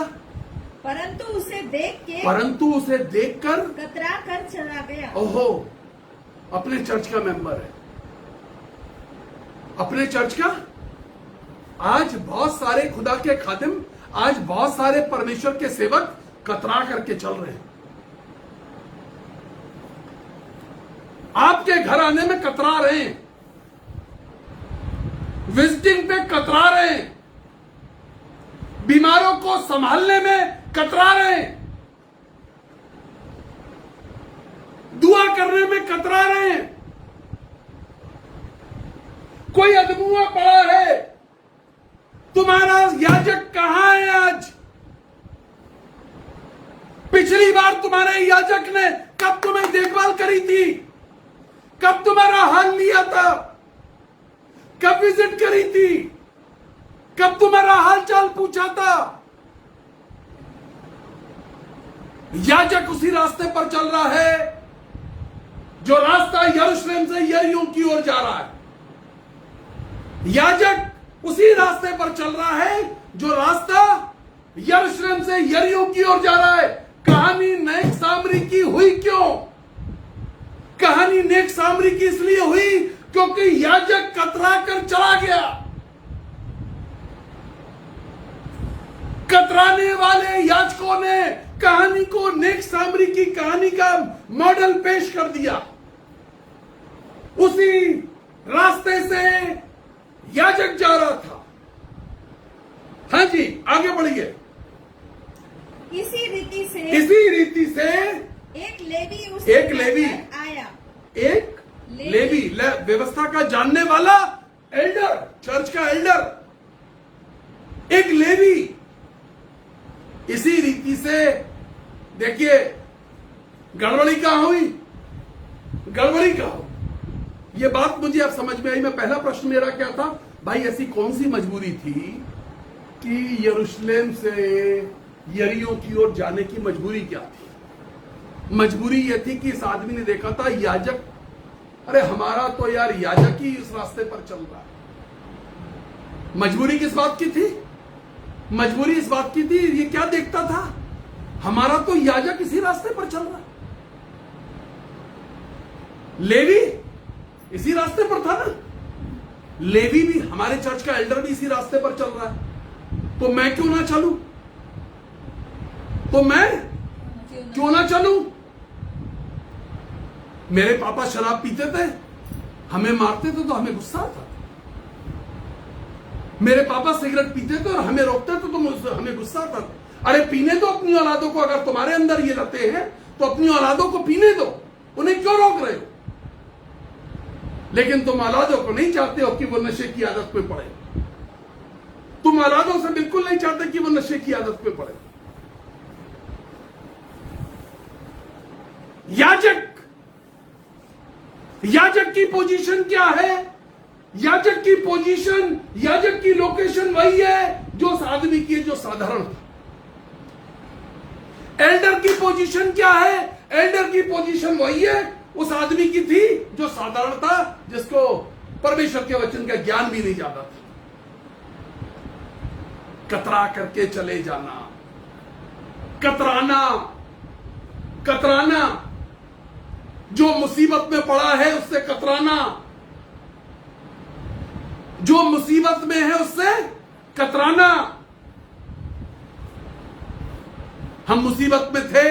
परंतु उसे देखकर कतरा कर चला गया। ओहो, अपने चर्च का मेंबर है, अपने चर्च का। आज बहुत सारे खुदा के खादिम, आज बहुत सारे परमेश्वर के सेवक कतरा करके चल रहे हैं। आपके घर आने में कतरा रहे हैं, विजिटिंग पे कतरा रहे हैं, बीमारों को संभालने में कतरा रहे हैं, दुआ करने में कतरा रहे हैं। कोई अधमुआ पड़ा है, तुम्हारा याजक कहां है आज? पिछली बार तुम्हारे याजक ने कब तुम्हें देखभाल करी थी? कब तुम्हारा हाल लिया था? कब विजिट करी थी? कब तुम्हारा हाल चाल पूछा था? याजक उसी रास्ते पर चल रहा है जो रास्ता यरूशलेम से यरीहो की ओर जा रहा है। याजक उसी रास्ते पर चल रहा है जो रास्ता यरूशलेम से यरीहो की ओर जा रहा है। कहानी नेक सामरी की हुई क्यों? कहानी नेक सामरी की इसलिए हुई क्योंकि याजक कतरा कर चला गया। कतराने वाले याजकों ने कहानी को नेक सामरी की कहानी का मॉडल पेश कर दिया। उसी रास्ते से याजक जा रहा था। हाँ जी, आगे बढ़िए। इसी रीति से एक लेवी आया। एक लेवी, व्यवस्था का जानने वाला एल्डर, चर्च का एल्डर, एक लेवी। इसी रीति से देखिए गड़बड़ी कहां हुई, गड़बड़ी कहां हुई, ये बात मुझे अब समझ में आई। मैं पहला प्रश्न मेरा क्या था, भाई ऐसी कौन सी मजबूरी थी कि यरूशलेम से यरीहो की ओर जाने की मजबूरी क्या थी? मजबूरी यह थी कि इस आदमी ने देखा था याजक, अरे हमारा तो यार याजक ही इस रास्ते पर चल रहा है। मजबूरी किस बात की थी? मजबूरी इस बात की थी, ये क्या देखता था, हमारा तो याजक इसी रास्ते पर चल रहा है। लेवी इसी रास्ते पर था ना, लेवी भी, हमारे चर्च का एल्डर भी इसी रास्ते पर चल रहा है, तो मैं क्यों ना चलूं, तो मैं क्यों ना चलूं? मेरे पापा शराब पीते थे, हमें मारते थे तो हमें गुस्सा आता था। मेरे पापा सिगरेट पीते थे और हमें रोकते थे तो हमें गुस्सा आता था। अरे पीने दो अपनी औलादों को, अगर तुम्हारे अंदर ये रहते हैं तो अपनी औलादों को पीने दो, उन्हें क्यों रोक रहे हो? लेकिन तुम औलादों को नहीं चाहते हो कि वो नशे की आदत पे पड़े। तुम औलादों से बिल्कुल नहीं चाहते कि वो नशे की आदत पे पड़े। याजक की पोजीशन क्या है? याजक की पोजीशन, याजक की लोकेशन वही है जो उस आदमी की है जो साधारण था। एल्डर की पोजीशन क्या है? एल्डर की पोजीशन वही है उस आदमी की थी जो साधारण था, जिसको परमेश्वर के वचन का ज्ञान भी नहीं ज्यादा था। कतरा करके चले जाना, कतराना, जो मुसीबत में पड़ा है उससे कतराना, जो मुसीबत में है उससे कतराना। हम मुसीबत में थे,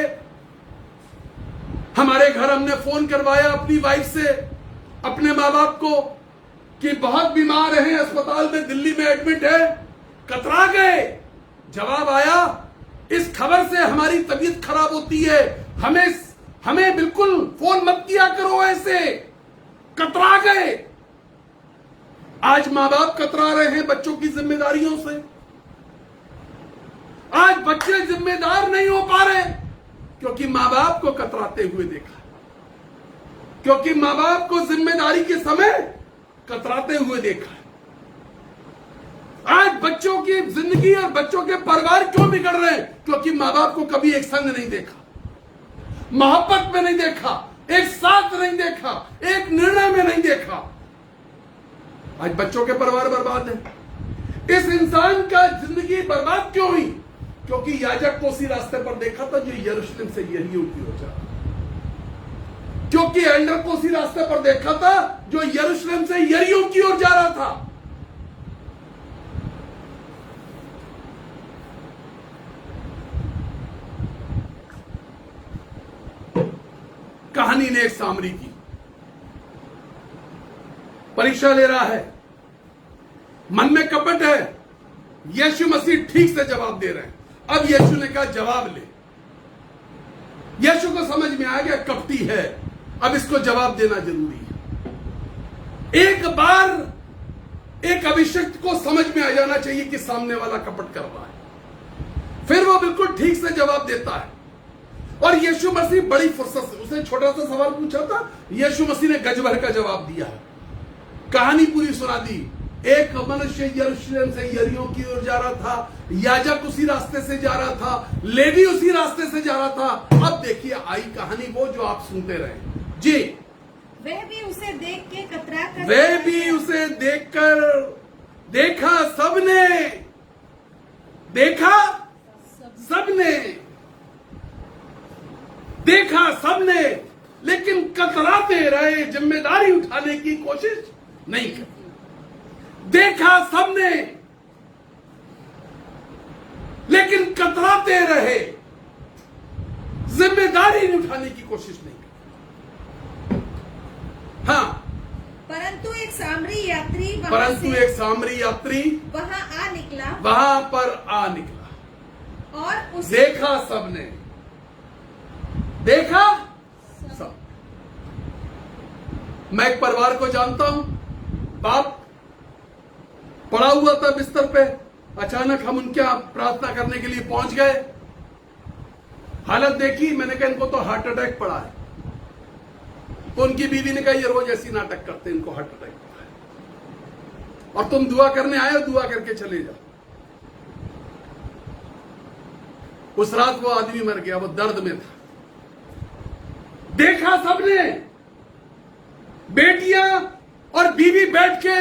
हमारे घर हमने फोन करवाया अपनी वाइफ से, अपने मां बाप को, कि बहुत बीमार हैं, अस्पताल में दिल्ली में एडमिट है। कतरा गए। जवाब आया, इस खबर से हमारी तबीयत खराब होती है, हमें बिल्कुल फोन मत किया करो ऐसे। कतरा गए। आज मां बाप कतरा रहे हैं बच्चों की जिम्मेदारियों से। आज बच्चे जिम्मेदार नहीं हो पा रहे क्योंकि मां बाप को कतराते हुए देखा, क्योंकि मां बाप को जिम्मेदारी के समय कतराते हुए देखा। आज बच्चों की जिंदगी और बच्चों के परिवार क्यों बिगड़ रहे हैं? क्योंकि मां बाप को कभी एक संग नहीं देखा, मोहब्बत में नहीं देखा, एक साथ नहीं देखा, एक निर्णय में नहीं देखा। आज बच्चों के परिवार बर्बाद है। इस इंसान का जिंदगी बर्बाद क्यों हुई? क्योंकि याजक को उसी रास्ते पर देखा था जो यरूशलेम से यरीहो की ओर जा रहा था। क्योंकि एल्डर को उसी रास्ते पर देखा था जो यरूशलेम से यरीहो की ओर जा रहा था। कहानी ने एक सामरी की, परीक्षा ले रहा है, मन में कपट है। यीशु मसीह ठीक से जवाब दे रहे हैं। अब यीशु ने कहा जवाब ले। यीशु को समझ में आ गया कपटी है, अब इसको जवाब देना जरूरी है। एक बार एक अभिषिक्त को समझ में आ जाना चाहिए कि सामने वाला कपट कर रहा है, फिर वो बिल्कुल ठीक से जवाब देता है। और यीशु मसीह बड़ी फुर्सत से, उसने छोटा सा सवाल पूछा था, यीशु मसीह ने गज भर का जवाब दिया है। कहानी पूरी सुना दी। एक मनुष्य यरूशलेम से यरीहो की ओर जा रहा था, याजक उसी रास्ते से जा रहा था, लेवी उसी रास्ते से जा रहा था। अब देखिए आई कहानी वो जो आप सुनते रहे जी। वह भी उसे देख के कतरा कर, वह भी उसे देखकर, देखा सबने, देखा सबने, देखा सबने, लेकिन कतराते रहे, जिम्मेदारी उठाने की कोशिश नहीं की। देखा सबने लेकिन कतराते रहे, जिम्मेदारी उठाने की कोशिश नहीं की। हाँ, परंतु एक सामरी यात्री वहां आ निकला, वहां पर आ निकला और उसे देखा सबने, देखा सब। मैं एक परिवार को जानता हूं, बाप पड़ा हुआ था बिस्तर पे, अचानक हम उनके यहाँ प्रार्थना करने के लिए पहुंच गए। हालत देखी, मैंने कहा इनको तो हार्ट अटैक पड़ा है। तो उनकी बीवी ने कहा ये रोज ऐसी नाटक करते हैं, इनको हार्ट अटैक पड़ा है और तुम दुआ करने आए हो, दुआ करके चले जाओ। उस रात वो आदमी मर गया, वो दर्द में था। देखा सबने, बेटियां और बीवी बैठ के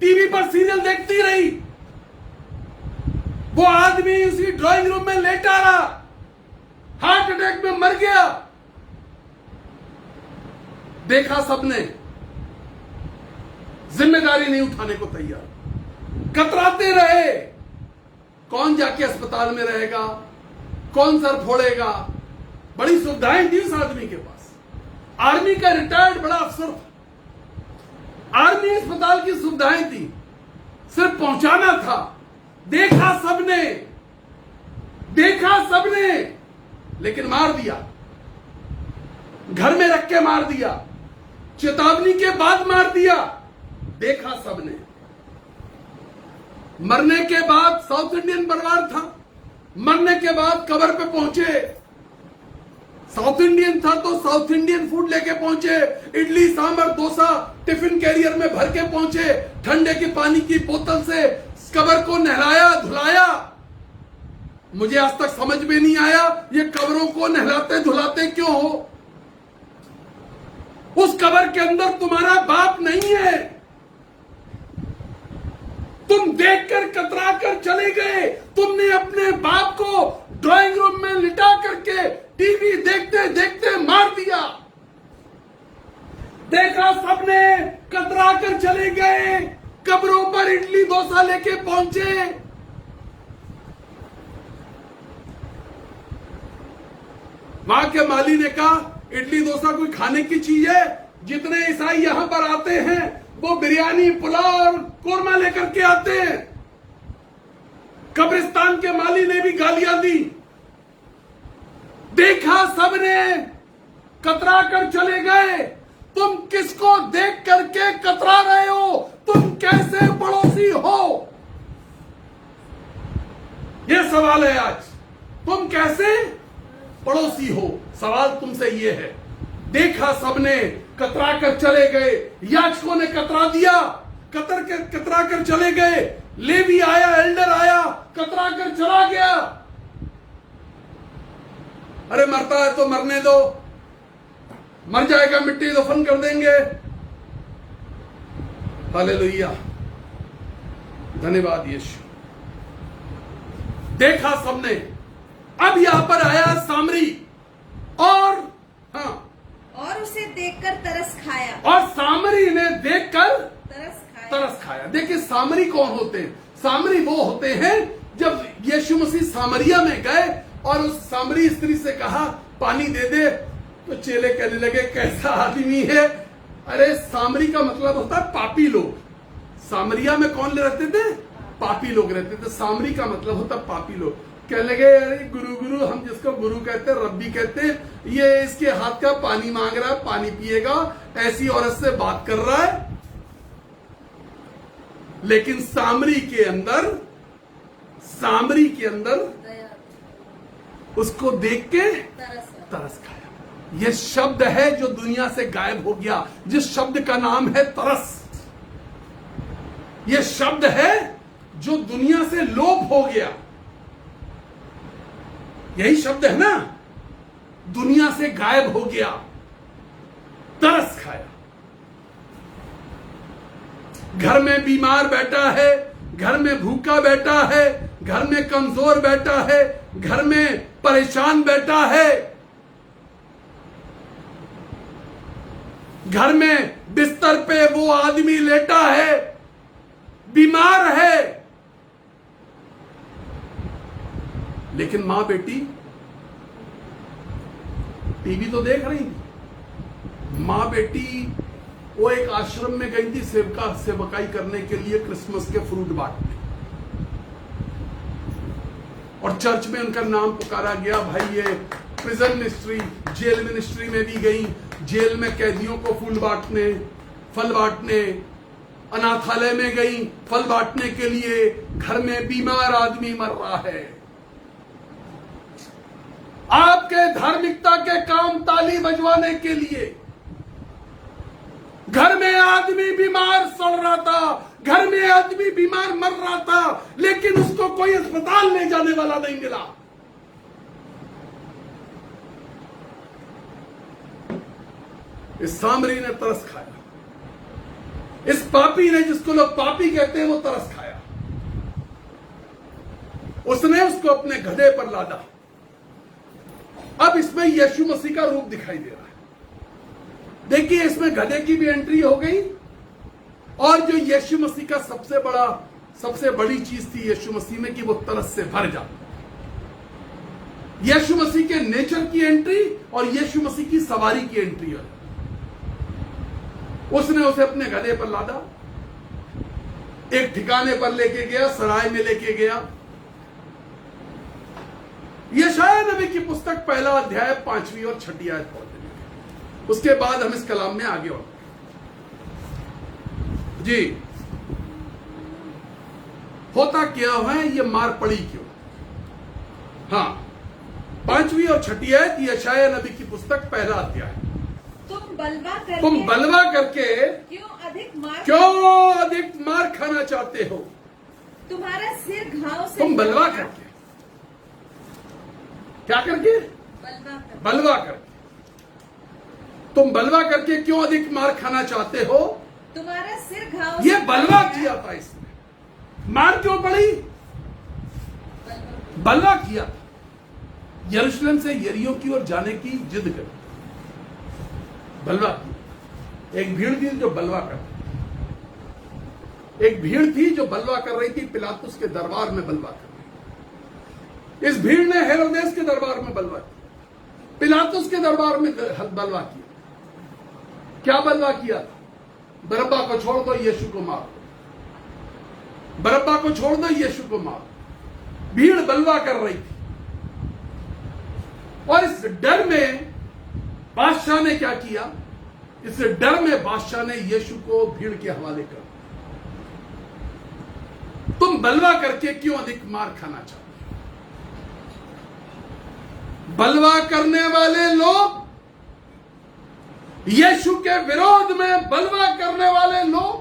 टीवी पर सीरियल देखती रही, वो आदमी उसी ड्राइंग रूम में लेटा रहा, हार्ट अटैक में मर गया। देखा सबने, जिम्मेदारी नहीं उठाने को तैयार, कतराते रहे। कौन जाके अस्पताल में रहेगा, कौन सर फोड़ेगा। बड़ी सुविधाएं थी उस आदमी के पास, आर्मी का रिटायर्ड बड़ा अफसर था, आर्मी अस्पताल की सुविधाएं थी, सिर्फ पहुंचाना था। देखा सबने, देखा सबने, लेकिन मार दिया, घर में रख के मार दिया, चेतावनी के बाद मार दिया। देखा सबने। मरने के बाद साउथ इंडियन परिवार था, मरने के बाद कब्र पे पहुंचे, साउथ इंडियन था तो साउथ इंडियन फूड लेके पहुंचे, इडली सांभर डोसा टिफिन कैरियर में भर के पहुंचे, ठंडे के पानी की बोतल से कब्र को नहलाया धुलाया। मुझे आज तक समझ में नहीं आया ये कब्रों को नहलाते धुलाते क्यों हो। उस कब्र के अंदर तुम्हारा बाप नहीं है, तुम देखकर कतरा कर चले गए। तुमने अपने बाप को ड्राइंग रूम में लिटा करके टीवी देखते देखते मार दिया। देखा सबने, कतरा कर चले गए, कब्रों पर इडली डोसा लेके पहुंचे। वहां के माली ने कहा इडली डोसा कोई खाने की चीज है, जितने ईसाई यहां पर आते हैं वो बिरयानी पुलाव और कोरमा लेकर के आते हैं। कब्रिस्तान के माली ने भी गालियां दी। देखा सबने, कतरा कर चले गए। तुम किसको देख करके कतरा रहे हो, तुम कैसे पड़ोसी हो, यह सवाल है आज। तुम कैसे पड़ोसी हो, सवाल तुमसे ये है। देखा सबने, कतरा कर चले गए, याजकों ने कतरा दिया, कतरा कर चले गए। लेवी आया, एल्डर आया, कतरा कर चला गया। अरे मरता है तो मरने दो, मर जाएगा मिट्टी दफन कर देंगे। हालेलुया, धन्यवाद यीशु। देखा सबने। अब यहां पर आया सामरी और और उसे देखकर तरस खाया, और सामरी ने देखकर तरस खाया। देखिए सामरी कौन होते हैं? सामरी वो होते हैं जब यीशु मसीह सामरिया में गए और उस सामरी स्त्री से कहा पानी दे दे, तो चेले कहने लगे कैसा आदमी है। अरे सामरी का मतलब होता है पापी लोग। सामरिया में कौन रहते थे? पापी लोग रहते थे। सामरी का मतलब होता पापी लोग। कहने लगे अरे गुरु, हम जिसको गुरु कहते हैं, रब्बी कहते हैं, ये इसके हाथ का पानी मांग रहा है, पानी पिएगा, ऐसी औरत से बात कर रहा है। लेकिन सामरी के अंदर उसको देख के तरस खाया। यह शब्द है जो दुनिया से गायब हो गया, जिस शब्द का नाम है तरस। यह शब्द है जो दुनिया से लोप हो गया। यही शब्द है ना, दुनिया से गायब हो गया। तरस खाया। घर में बीमार बैठा है, घर में भूखा बैठा है, घर में कमजोर बैठा है, घर में परेशान बैठा है, घर में बिस्तर पे वो आदमी लेटा है, बीमार है। लेकिन मां बेटी टीवी तो देख रही थी। मां बेटी वो एक आश्रम में गई थी सेवकाई करने के लिए, क्रिसमस के फ्रूट बांटने, और चर्च में उनका नाम पुकारा गया। भाई ये प्रिजन मिनिस्ट्री, जेल मिनिस्ट्री में भी गई, जेल में कैदियों को फूल बांटने, फल बांटने, अनाथालय में गई फल बांटने के लिए, घर में बीमार आदमी मर रहा है। आपके धार्मिकता के काम ताली बजवाने के लिए घर में आदमी बीमार सड़ रहा था, घर में आदमी बीमार मर रहा था, लेकिन उसको कोई अस्पताल ले जाने वाला नहीं मिला। इस सामरी ने तरस खाया, इस पापी ने, जिसको लोग पापी कहते हैं, वो तरस खाया। उसने उसको अपने गधे पर लादा। अब इसमें यीशु मसीह का रूप दिखाई दे रहा है। देखिए, इसमें गधे की भी एंट्री हो गई, और जो यीशु मसीह का सबसे बड़ी चीज थी यीशु मसीह में कि वो तरस से भर जा। यीशु मसीह के नेचर की एंट्री और यीशु मसीह की सवारी की एंट्री है। उसने उसे अपने गधे पर लादा, एक ठिकाने पर लेके गया, सराय में लेके गया। यशायाह नबी की पुस्तक 1 अध्याय 5वीं और 6ठी आयत पढ़ लेंगे। उसके बाद हम इस कलाम में आगे बढ़ेंगे। जी, होता क्या है, ये मार पड़ी क्यों? हाँ, 5वीं और 6ठी आयत, यशायाह नबी की पुस्तक 1 अध्याय। तुम बलवा करके क्यों अधिक मार खाना चाहते हो? तुम्हारा सिर घाव से तुम बलवा करके, क्या करके? बलवा करके। तुम बलवा करके क्यों अधिक मार खाना चाहते हो? तुम्हारा सिर घाव। ये बलवा किया था, इसने मार क्यों पड़ी? बलवा किया था। यरूशलेम से यरीहो की ओर जाने की जिद करी, बलवा की। एक भीड़ थी जो बलवा कर रही थी, पिलातुस के दरबार में बलवा कर रही। इस भीड़ ने हेरोदेस के दरबार में बलवा किया, पिलातुस के दरबार में बलवा किया। क्या बलवा किया? बरअब्बा को छोड़ दो, यीशु को मार दो। बरअब्बा को छोड़ दो, यीशु को मार दो। भीड़ बलवा कर रही थी, और इस डर में बादशाह ने क्या किया? इस डर में बादशाह ने यीशु को भीड़ के हवाले कर। तुम बलवा करके क्यों अधिक मार खाना चाहते हो? बलवा करने वाले लोग, यीशु के विरोध में बलवा करने वाले लोग,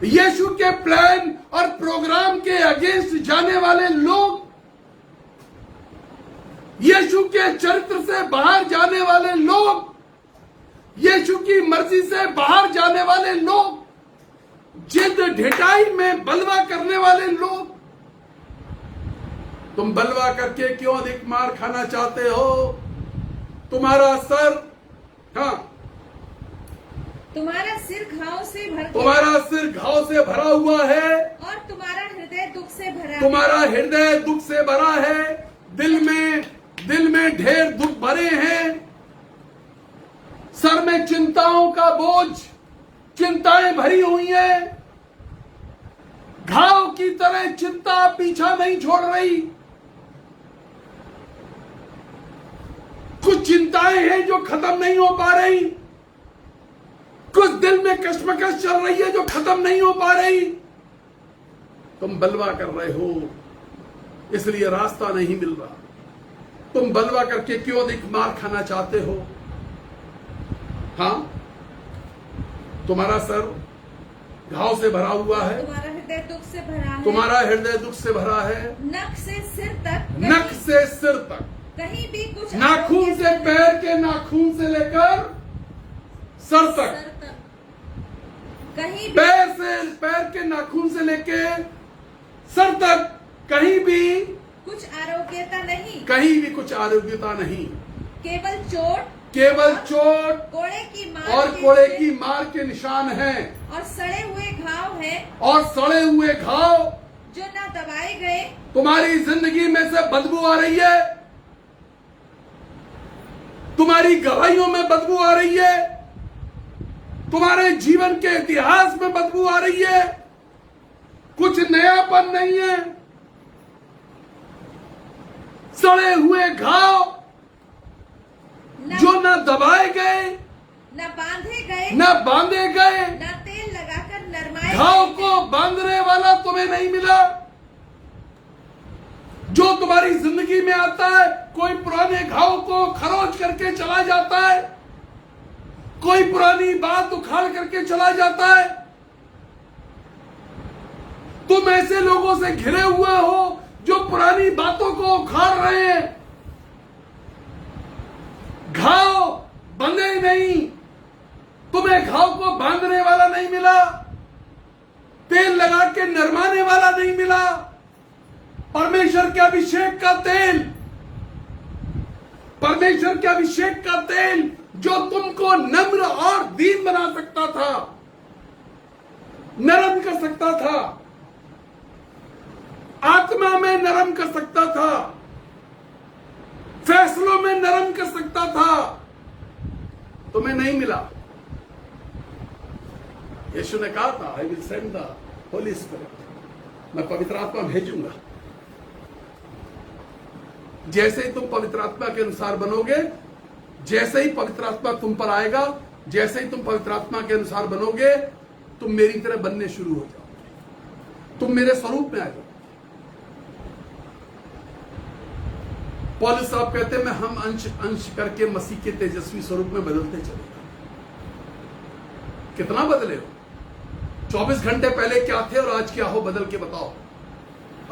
यीशु के प्लान और प्रोग्राम के अगेंस्ट जाने वाले लोग, यीशु के चरित्र से बाहर जाने वाले लोग, यीशु की मर्जी से बाहर जाने वाले लोग, जिद ढिठाई में बलवा करने वाले लोग, तुम बलवा करके क्यों अधिक मार खाना चाहते हो? तुम्हारा सर, हाँ, तुम्हारा सिर घाव से भरा हुआ है, और तुम्हारा हृदय दुख से भरा। तुम्हारा हृदय दुख से भरा है। दिल में ढेर दुख भरे हैं। सर में चिंताओं का बोझ, चिंताएं भरी हुई हैं। घाव की तरह चिंता पीछा नहीं छोड़ रही। कुछ चिंताएं हैं जो खत्म नहीं हो पा रही, कुछ दिल में कश्मकश चल रही है जो खत्म नहीं हो पा रही। तुम बलवा कर रहे हो, इसलिए रास्ता नहीं मिल रहा। तुम बलवा करके क्यों अधिक मार खाना चाहते हो? हाँ, तुम्हारा सर घाव से भरा हुआ है, तुम्हारा हृदय दुख से भरा है, तुम्हारा हृदय दुख से भरा है। नख से सिर तक, कहीं भी कुछ, नाखून से पैर के नाखून से लेकर सर तक, कहीं भी, पैर के नाखून से लेके सर तक, कहीं भी कुछ आरोग्यता नहीं, कहीं भी कुछ आरोग्यता नहीं। केवल चोट, कोड़े की मार के निशान हैं, और सड़े हुए घाव जो न दबाए गए। तुम्हारी जिंदगी में से बदबू आ रही है, तुम्हारी गवाहियों में बदबू आ रही है, तुम्हारे जीवन के इतिहास में बदबू आ रही है। कुछ नयापन नहीं है। सड़े हुए घाव जो न दबाए गए, न बांधे गए, न तुम्हें नहीं मिला। जो तुम्हारी जिंदगी में आता है, कोई पुराने घाव को खरोच करके चला जाता है, कोई पुरानी बात उखाड़ करके चला जाता है। तुम ऐसे लोगों से घिरे हुए हो जो पुरानी बातों को उखाड़ रहे हैं। घाव बंधे नहीं, तुम्हें घाव को बांधने वाला नहीं मिला, तेल लगा के नरमाने वाला नहीं मिला। परमेश्वर के अभिषेक का तेल, परमेश्वर के अभिषेक का तेल जो तुमको नम्र और दीन बना सकता था, नरम कर सकता था, आत्मा में नरम कर सकता था, फैसलों में नरम कर सकता था, तुम्हें नहीं मिला। यीशु ने कहा था, I will send the Holi spirit, मैं पवित्र आत्मा भेजूंगा। जैसे ही तुम पवित्र आत्मा के अनुसार बनोगे, जैसे ही पवित्र आत्मा तुम पर आएगा, जैसे ही तुम पवित्र आत्मा के अनुसार बनोगे, तुम मेरी तरह बनने शुरू हो जाओगे, तुम मेरे स्वरूप में आ जाओगे। पौलुस साहब कहते हैं, मैं हम अंश अंश करके मसीह के तेजस्वी स्वरूप में बदलते चले। कितना बदले हो? 24 घंटे पहले क्या थे और आज क्या हो, बदल के बताओ।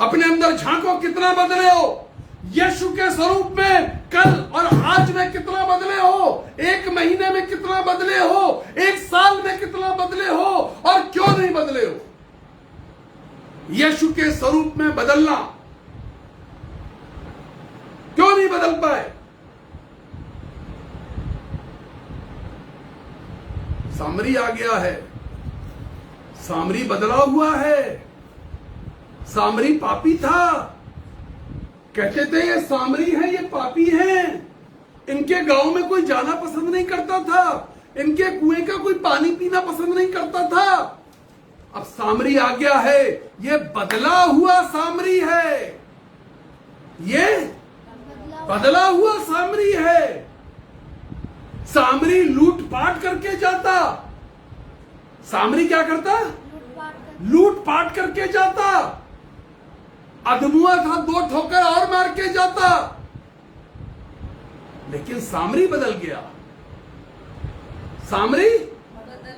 अपने अंदर झांको, कितना बदले हो? यीशु के स्वरूप में कल और आज में कितना बदले हो? एक महीने में कितना बदले हो? एक साल में कितना बदले हो? और क्यों नहीं बदले हो? यीशु के स्वरूप में बदलना क्यों नहीं बदल पाए? सामरी आ गया है, सामरी बदला हुआ है। सामरी पापी था, कहते थे ये सामरी है, ये पापी है, इनके गांव में कोई जाना पसंद नहीं करता था, इनके कुएं का कोई पानी पीना पसंद नहीं करता था। अब सामरी आ गया है, ये बदला हुआ सामरी है, ये बदला हुआ सामरी है। सामरी लूटपाट करके जाता, सामरी क्या करता? लूटपाट करके जाता। अदमुआ था, 2 ठोकर और मार के जाता। लेकिन सामरी बदल गया, सामरी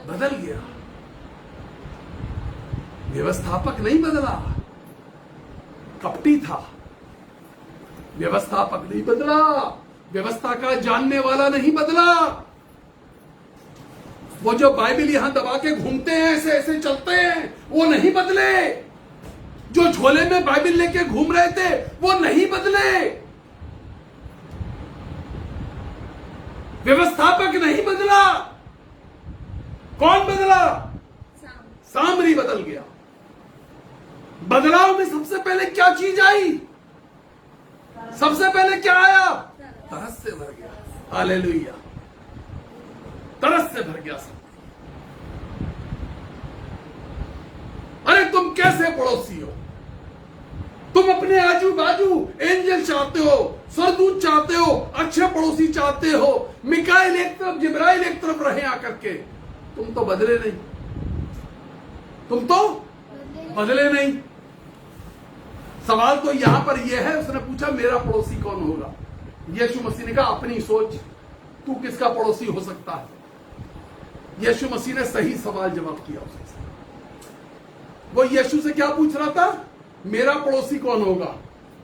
बदल गया। व्यवस्थापक नहीं बदला, कपटी था। व्यवस्थापक नहीं बदला, व्यवस्था का जानने वाला नहीं बदला। वो जो बाइबल यहां दबा के घूमते हैं, ऐसे ऐसे चलते हैं, वो नहीं बदले। जो झोले में बाइबल लेके घूम रहे थे, वो नहीं बदले। व्यवस्थापक नहीं बदला। कौन बदला? सामरी बदल गया। बदलाव में सबसे पहले क्या चीज आई? सबसे पहले क्या आया? तरस से भर गया। हालेलुया, तरस से भर गया सब। अरे तुम कैसे पड़ोसी हो? तुम अपने आजू बाजू एंजल चाहते हो, सरदूत चाहते हो, अच्छे पड़ोसी चाहते हो। मिकाएल एक तरफ, जिब्राइल एक तरफ रहे आकर के। तुम तो बदले नहीं, तुम तो बदले नहीं। सवाल तो यहां पर यह है, उसने पूछा मेरा पड़ोसी कौन होगा? यीशु मसीह ने कहा अपनी सोच, तू किसका पड़ोसी हो सकता है? यीशु मसीह ने सही सवाल जवाब किया उससे। वो यीशु से क्या पूछ रहा था? मेरा पड़ोसी कौन होगा?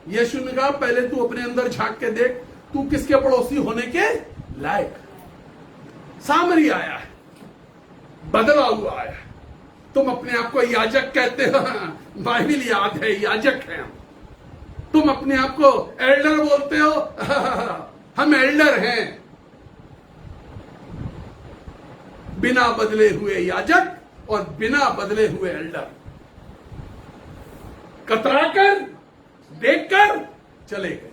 यीशु ने कहा पहले तू अपने अंदर झांक के देख, तू किसके पड़ोसी होने के लायक। सामरी आया है, बदला हुआ आया है। तुम अपने आप को याजक कहते हो, बाइबल याद है, याजक है हम। तुम अपने आप को एल्डर बोलते हो, हम एल्डर हैं। बिना बदले हुए याजक और बिना बदले हुए एल्डर। कतराकर देखकर चले गए,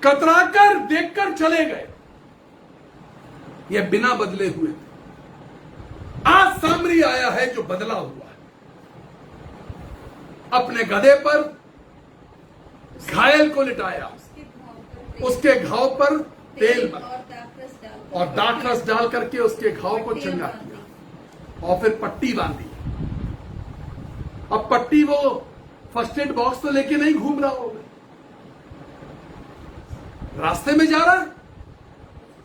कतराकर देखकर चले गए। ये बिना बदले हुए थे। आज सामरी आया है जो बदला हुआ है। अपने गधे पर घायल को लिटाया, उसके घाव पर तेल और दाखरस डाल करके उसके घाव को चंगा किया और फिर पट्टी बांधी। अब पट्टी वो फर्स्ट एड बॉक्स तो लेके नहीं घूम रहा होगा, रास्ते में जा रहा है,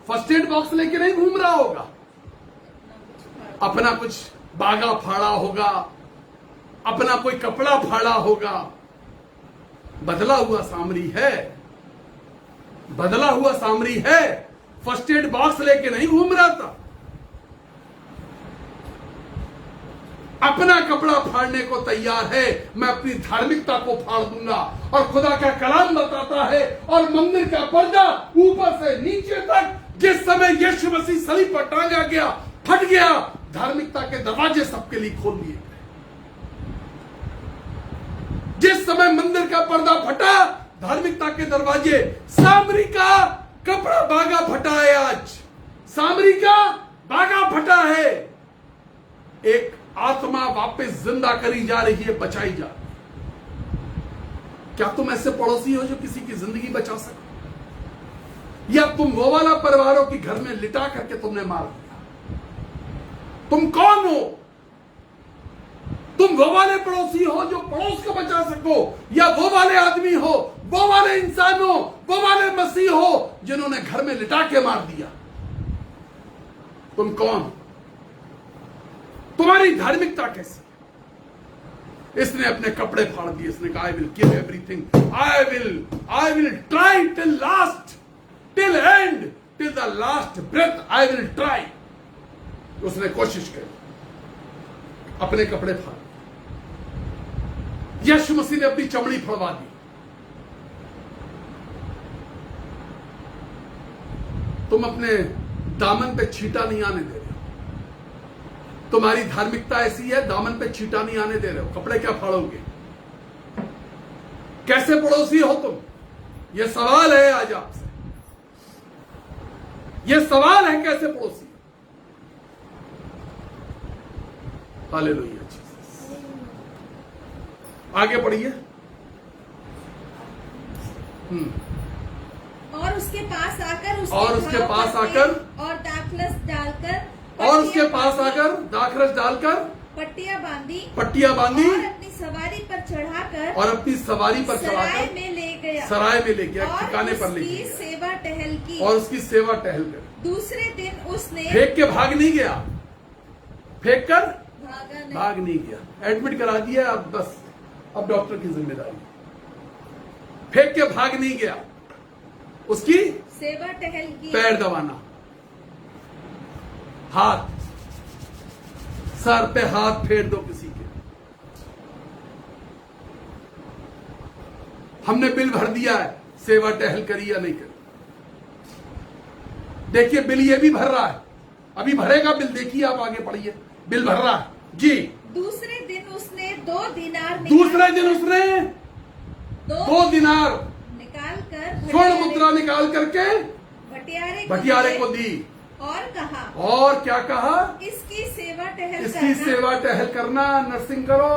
फर्स्ट एड बॉक्स लेके नहीं घूम रहा होगा, अपना कुछ बागा फाड़ा होगा, अपना कोई कपड़ा फाड़ा होगा। बदला हुआ सामरी है, बदला हुआ सामरी है, फर्स्ट एड बॉक्स लेके नहीं घूम रहा था। अपना कपड़ा फाड़ने को तैयार है, मैं अपनी धार्मिकता को फाड़ दूंगा। और खुदा का कलाम बताता है, और मंदिर का पर्दा ऊपर से नीचे तक जिस समय यीशु मसीह सलीब पर टांगा गया फट गया, धार्मिकता के दरवाजे सबके लिए खोल दिए। जिस समय मंदिर का पर्दा फटा, धार्मिकता के दरवाजे, सामरी का कपड़ा बागा फटा है। आज सामरी का बागा फटा है। एक आत्मा वापस जिंदा करी जा रही है, बचाई जा रही है। क्या तुम ऐसे पड़ोसी हो जो किसी की जिंदगी बचा सको? या तुम वो वाला परिवार हो कि घर में लिटा करके तुमने मार दिया? तुम कौन हो? तुम वो वाले पड़ोसी हो जो पड़ोस को बचा सको, या वो वाले आदमी हो, वो वाले इंसान हो, वो वाले मसीह हो जिन्होंने घर में लिटा के मार दिया? तुम कौन? तुम्हारी धार्मिकता कैसी? इसने अपने कपड़े फाड़ दिए, इसने कहा I will give everything, I will try till last, till end, till the last breath I will try. उसने कोशिश की, अपने कपड़े फाड़। यीशु मसीह ने अपनी चमड़ी फड़वा दी। तुम अपने दामन पे छींटा नहीं आने दे रहे हो। तुम्हारी धार्मिकता ऐसी है, दामन पे छींटा नहीं आने दे रहे हो, कपड़े क्या फाड़ोगे? कैसे पड़ोसी हो तुम? यह सवाल है आज आपसे, यह सवाल है, कैसे पड़ोसी? हालेलुया। आगे पढ़िए। और उसके पास आकर और दाखरस डालकर पट्टियां बांधी और अपनी सवारी पर चढ़ाकर सराय में ले गया, ठिकाने पर ले गया, सेवा टहल की, और उसकी सेवा टहल कर। दूसरे दिन उसने फेंक के भाग नहीं गया, फेंक कर भाग नहीं गया, एडमिट करा दिया। अब बस, अब डॉक्टर की जिम्मेदारी। फेंक के भाग नहीं गया, उसकी सेवा टहल की। पैर दबाना, हाथ, सर पे हाथ फेर दो किसी के। हमने बिल भर दिया है, सेवा टहल करी या नहीं करी? देखिए बिल ये भी भर रहा है, अभी भरेगा बिल। देखिए आप आगे पढ़िए, बिल भर रहा है जी। दूसरे दिन उसने 2 दिनार निकाल कर स्वर्ण मुद्रा निकाल करके भटियारे को दी, और कहा, और क्या कहा? इसकी सेवा टहल करना, नर्सिंग करो,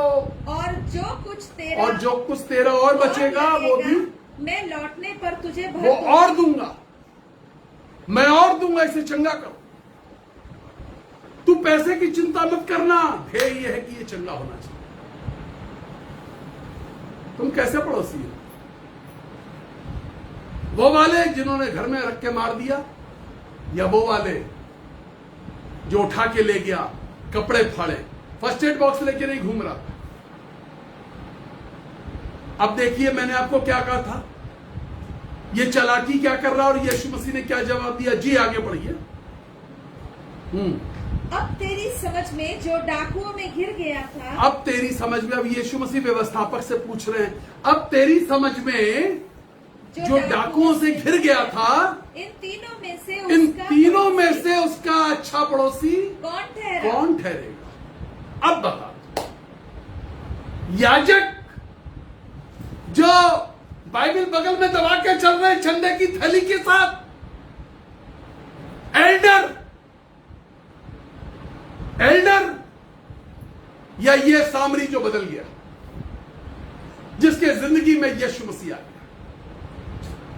और जो कुछ तेरा और बचेगा वो भी मैं लौटने पर तुझे वो और दूंगा, मैं और दूंगा, इसे चंगा करो। तू पैसे की चिंता मत करना, ध्येय ये है कि ये चंगा होना चाहिए। तुम कैसे पड़ोसी हो? वो वाले जिन्होंने घर में रख के मार दिया, या वो वाले जो उठा के ले गया, कपड़े फाड़े, फर्स्ट एड बॉक्स लेके नहीं घूम रहा? अब देखिए मैंने आपको क्या कहा था, ये चालाकी क्या कर रहा, और यीशु मसीह ने क्या जवाब दिया? जी आगे पढ़िए। अब तेरी समझ में जो डाकुओं में घिर गया था, अब तेरी समझ में, अब यीशु मसीह व्यवस्थापक से पूछ रहे हैं, अब तेरी समझ में जो डाकुओं से घिर गया था, इन तीनों में से उसका अच्छा पड़ोसी कौन ठहरेगा? अब बता। याजक जो बाइबल बगल में दबा के चल रहे झंडे की थैली के साथ, एल्डर, या ये सामरी जो बदल गया, जिसके जिंदगी में यीशु मसीह आ गया?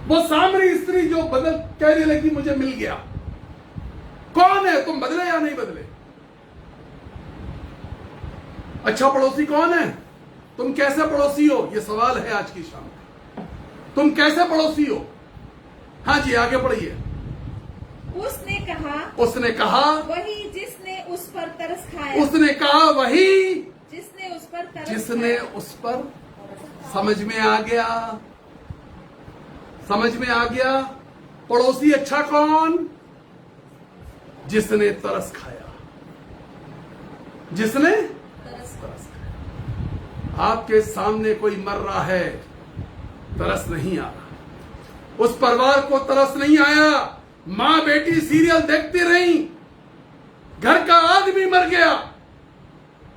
वो सामरी स्त्री जो बदल कहने लगी मुझे मिल गया, कौन है? तुम बदले या नहीं बदले? अच्छा पड़ोसी कौन है? तुम कैसे पड़ोसी हो, ये सवाल है आज की शाम में। तुम कैसे पड़ोसी हो? हाँ जी, आगे बढ़िए। उसने कहा वही जिसने उस पर तरस खाया। उसने कहा वही जिसने उस पर तरस जिसने खाया। उस पर, समझ में आ गया, समझ में आ गया। पड़ोसी अच्छा कौन? जिसने तरस खाया, जिसने तरस खाया। आपके सामने कोई मर रहा है, तरस नहीं आ रहा। उस परिवार को तरस नहीं आया। मां बेटी सीरियल देखती रही, घर का आदमी मर गया,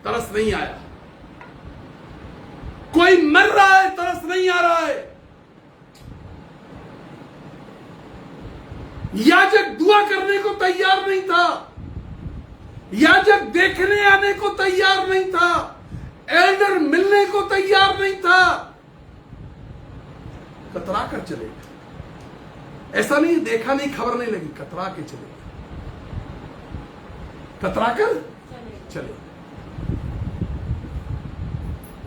तरस नहीं आया। कोई मर रहा है, तरस नहीं आ रहा है। याजक दुआ करने को तैयार नहीं था, याजक देखने आने को तैयार नहीं था, एल्डर मिलने को तैयार नहीं था, कतरा कर चले गए। ऐसा नहीं देखा नहीं, खबर नहीं लगी, कतरा के चले गए, कतरा कर चले।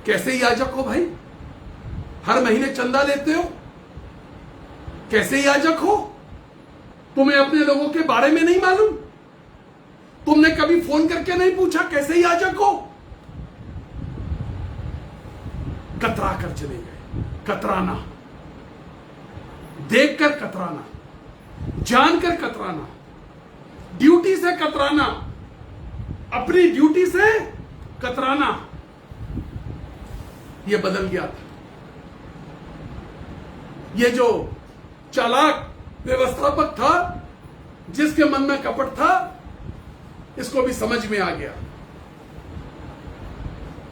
कैसे याजक हो भाई? हर महीने चंदा लेते हो? कैसे याजक हो? तुम्हें अपने लोगों के बारे में नहीं मालूम? तुमने कभी फोन करके नहीं पूछा कैसे याजक हो? कतरा कर चले गए। कतराना, देखकर कतराना, जानकर कतराना, ड्यूटी से कतराना, अपनी ड्यूटी से कतराना, यह बदल गया था। ये जो चालाक व्यवस्थापक था, जिसके मन में कपट था, इसको भी समझ में आ गया।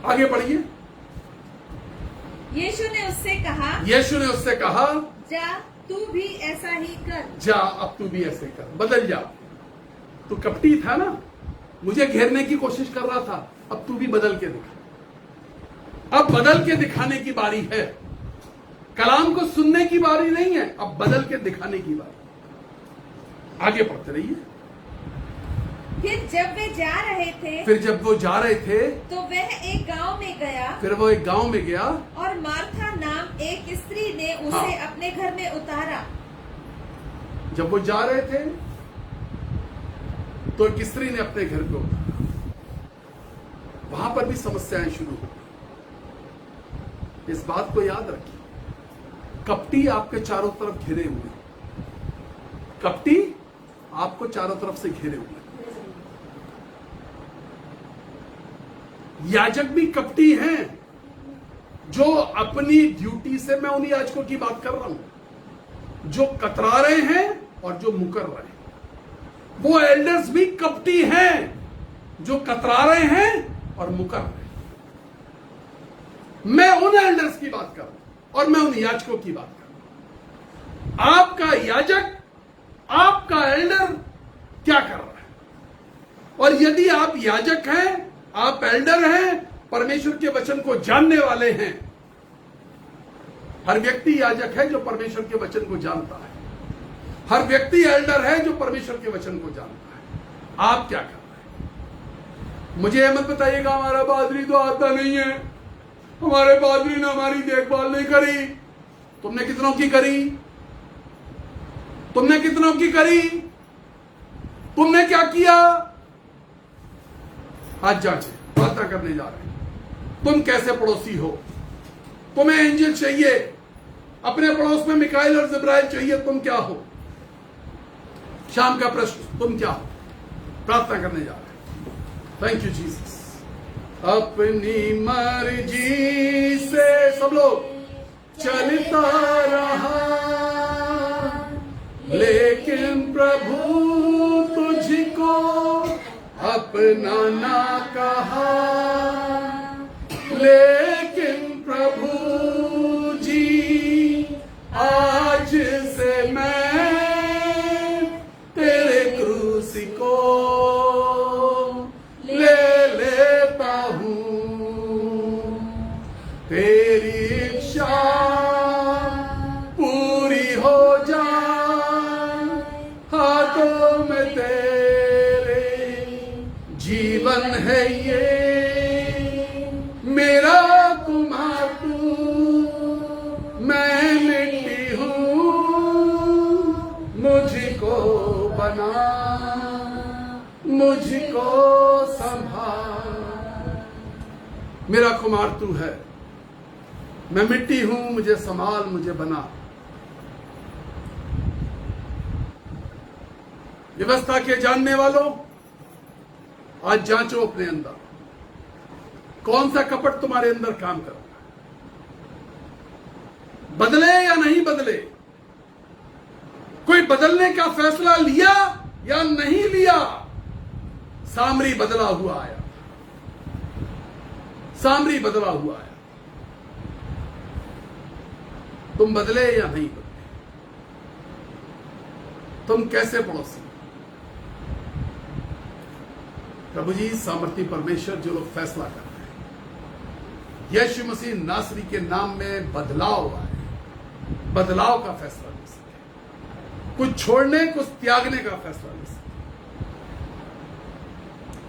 आगे बढ़िए। यीशु ने उससे कहा, यीशु ने उससे कहा, जा तू भी ऐसा ही कर। जा, अब तू भी ऐसे कर, बदल जा। तू कपटी था ना, मुझे घेरने की कोशिश कर रहा था, अब तू भी बदल के दिखा। अब बदल के दिखाने की बारी है। कलाम को सुनने की बारी नहीं है, अब बदल के दिखाने की बारी। आगे पढ़ते रहिए। फिर जब वे जा रहे थे, फिर जब वो जा रहे थे, तो वह एक गांव में गया, फिर वो एक गांव में गया, और मार्था नाम एक स्त्री ने उसे हाँ। अपने घर में उतारा। जब वो जा रहे थे तो एक स्त्री ने अपने घर को उतारा। वहां पर भी समस्याएं शुरू हो। इस बात को याद रखिए, कपटी आपके चारों तरफ घिरे हुए, कपटी आपको चारों तरफ से घिरे हुए। याजक भी कपटी हैं, जो अपनी ड्यूटी से, मैं उन्हीं याजकों की बात कर रहा हूं जो कतरा रहे हैं और जो मुकर रहे हैं। वो एल्डर्स भी कपटी हैं, जो कतरा रहे हैं और मुकर रहे हैं। मैं उन एल्डर्स की बात कर रहा हूं और मैं उन याजकों की बात कर रहा हूं। आपका याजक, आपका एल्डर क्या कर रहा है? और यदि आप याजक हैं, आप एल्डर हैं, परमेश्वर के वचन को जानने वाले हैं। हर व्यक्ति याजक है जो परमेश्वर के वचन को जानता है। हर व्यक्ति एल्डर है जो परमेश्वर के वचन को जानता है। आप क्या कर रहे हैं? मुझे यह मत बताइएगा हमारा पादरी तो आता नहीं है, हमारे पादरी ने हमारी देखभाल नहीं करी। तुमने कितनों की करी? तुमने कितनों की करी? तुमने क्या किया? आज जांचे, प्रार्थना करने जा रहे हैं। तुम कैसे पड़ोसी हो? तुम्हें एंजल चाहिए, अपने पड़ोस में मिकाइल और जिब्राइल चाहिए, तुम क्या हो? शाम का प्रश्न, तुम क्या हो? प्रार्थना करने जा रहे हैं। Thank you Jesus. अपनी मर्जी से सब लोग चलता रहा, लेकिन प्रभु तुझको अपना ना कहा। लेकिन प्रभु जी, आज से मैं तेरे क्रूस को ले लेता हूँ। तेरी इच्छा पूरी हो जाए, हाथों में तेरे जीवन है ये मेरा तुम्हारा मुझको संभाल। मेरा कुमार तू है, मैं मिट्टी हूं, मुझे संभाल, मुझे बना। व्यवस्था के जानने वालों, आज जांचो अपने अंदर कौन सा कपट तुम्हारे अंदर काम कर रहा है, बदले या नहीं बदले। कोई बदलने का फैसला लिया या नहीं लिया। सामरी बदला हुआ आया, सामरी बदला हुआ आया। तुम बदले या नहीं बदले? तुम कैसे पड़ोसी? प्रभु जी, सामर्थी परमेश्वर जो लोग फैसला कर रहे हैं, यीशु मसीह नासरी के नाम में बदलाव आए, बदलाव का फैसला ले सके, कुछ छोड़ने कुछ त्यागने का फैसला ले सके,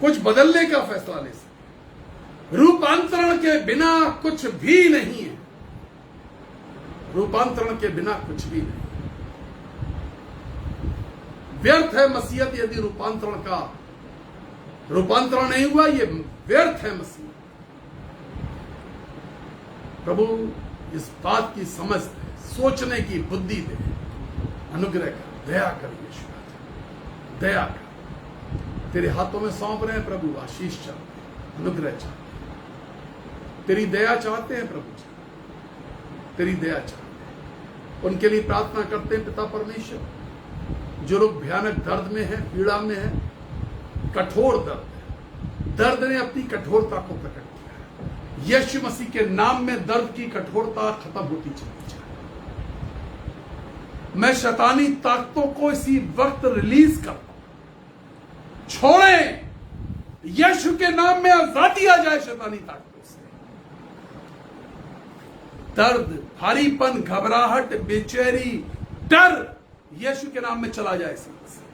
कुछ बदलने का फैसला ले सके। रूपांतरण के बिना कुछ भी नहीं है, रूपांतरण के बिना कुछ भी नहीं। व्यर्थ है मसीहत यदि रूपांतरण नहीं हुआ, ये व्यर्थ है मसीह। प्रभु इस बात की समझ दे, सोचने की बुद्धि दे, अनुग्रह कर, दया कर यीशु, दया कर। तेरे हाथों में सौंप रहे हैं प्रभु, आशीष चाहते हैं, अनुग्रह चाहते हैं, तेरी दया चाहते हैं प्रभु जी, तेरी दया चाहते हैं। उनके लिए प्रार्थना करते हैं पिता परमेश्वर, जो लोग भयानक दर्द में हैं, पीड़ा में हैं, कठोर दर्द ने अपनी कठोरता को प्रकट किया है। यीशु मसीह के नाम में दर्द की कठोरता खत्म होती चली जाए। मैं शैतानी ताकतों को इसी वक्त रिलीज करता हूं, छोड़ें। यीशु के नाम में आजादी आ जाए शैतानी ताकतों से। दर्द, भारीपन, घबराहट, बेचैनी, डर यीशु के नाम में चला जाए इसी वक्त से।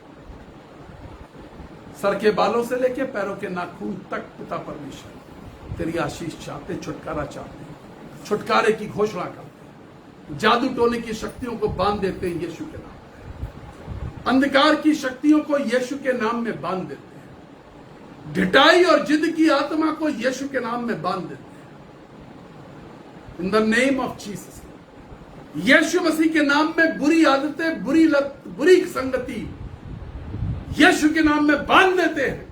सर के बालों से लेके पैरों के नाखून तक पिता परमेश्वर तेरी आशीष चाहते, छुटकारा चाहते, छुटकारे की घोषणा करते, जादू टोने की शक्तियों को बांध देते हैं यीशु के नाम में, अंधकार की शक्तियों को यीशु के नाम में बांध देते हैं, ढिठाई और जिद की आत्मा को यीशु के नाम में बांध देते हैं। In the name of Jesus, यीशु मसीह के नाम में बुरी आदतें, बुरी लत, बुरी संगति यीशु के नाम में बांध देते हैं,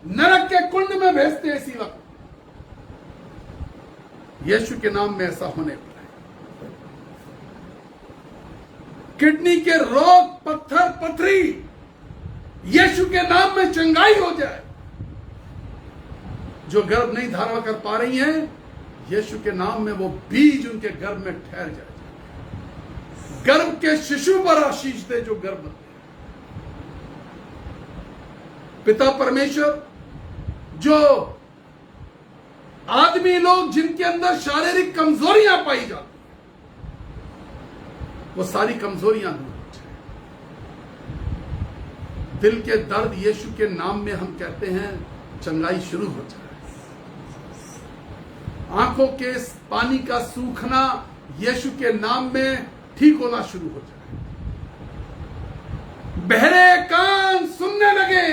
नरक के कुंड में भेजते हैं इसी वक्त। यीशु के नाम में ऐसा होने पर किडनी के रोग, पत्थर, पथरी यीशु के नाम में चंगाई हो जाए। जो गर्भ नहीं धारण कर पा रही हैं, यीशु के नाम में वो बीज उनके गर्भ में ठहर जाए। गर्भ के शिशु पर आशीष दे जो गर्भ, पिता परमेश्वर, जो आदमी लोग जिनके अंदर शारीरिक कमजोरियां पाई जाती, वो सारी कमजोरियां दूर हो जाए। दिल के दर्द यीशु के नाम में हम कहते हैं चंगाई शुरू हो जाए। आंखों के पानी का सूखना यीशु के नाम में ठीक होना शुरू हो जाए। बहरे कान सुनने लगे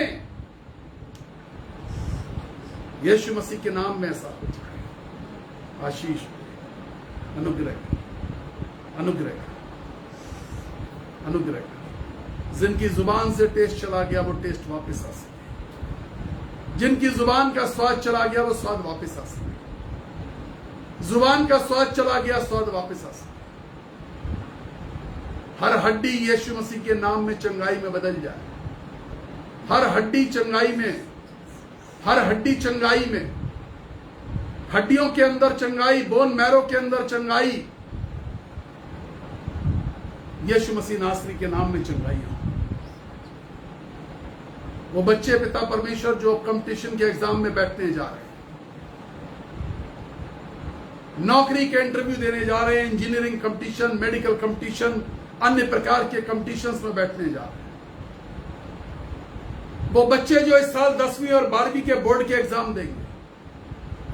यीशु मसीह के नाम में ऐसा हो जाए। आशीष, अनुग्रह, अनुग्रह, अनुग्रह। जिनकी जुबान से टेस्ट चला गया वो टेस्ट वापस आ सके, जिनकी जुबान का स्वाद चला गया वो स्वाद वापस आ सके, जुबान का स्वाद चला गया स्वाद वापस आ सके। हर हड्डी यीशु मसीह के नाम में चंगाई में बदल जाए। हर हड्डी चंगाई में, हर हड्डी चंगाई में, हड्डियों के अंदर चंगाई, बोन मैरो के अंदर चंगाई, यीशु मसीह नासरी के नाम में चंगाई हो। वो बच्चे पिता परमेश्वर जो कंपटीशन के एग्जाम में बैठने जा रहे हैं, नौकरी के इंटरव्यू देने जा रहे हैं, इंजीनियरिंग कंपटीशन, मेडिकल कंपटीशन, अन्य प्रकार के कंपटीशंस में बैठने जा रहे हैं, वो बच्चे जो इस साल 10वीं और 12वीं के बोर्ड के एग्जाम देंगे,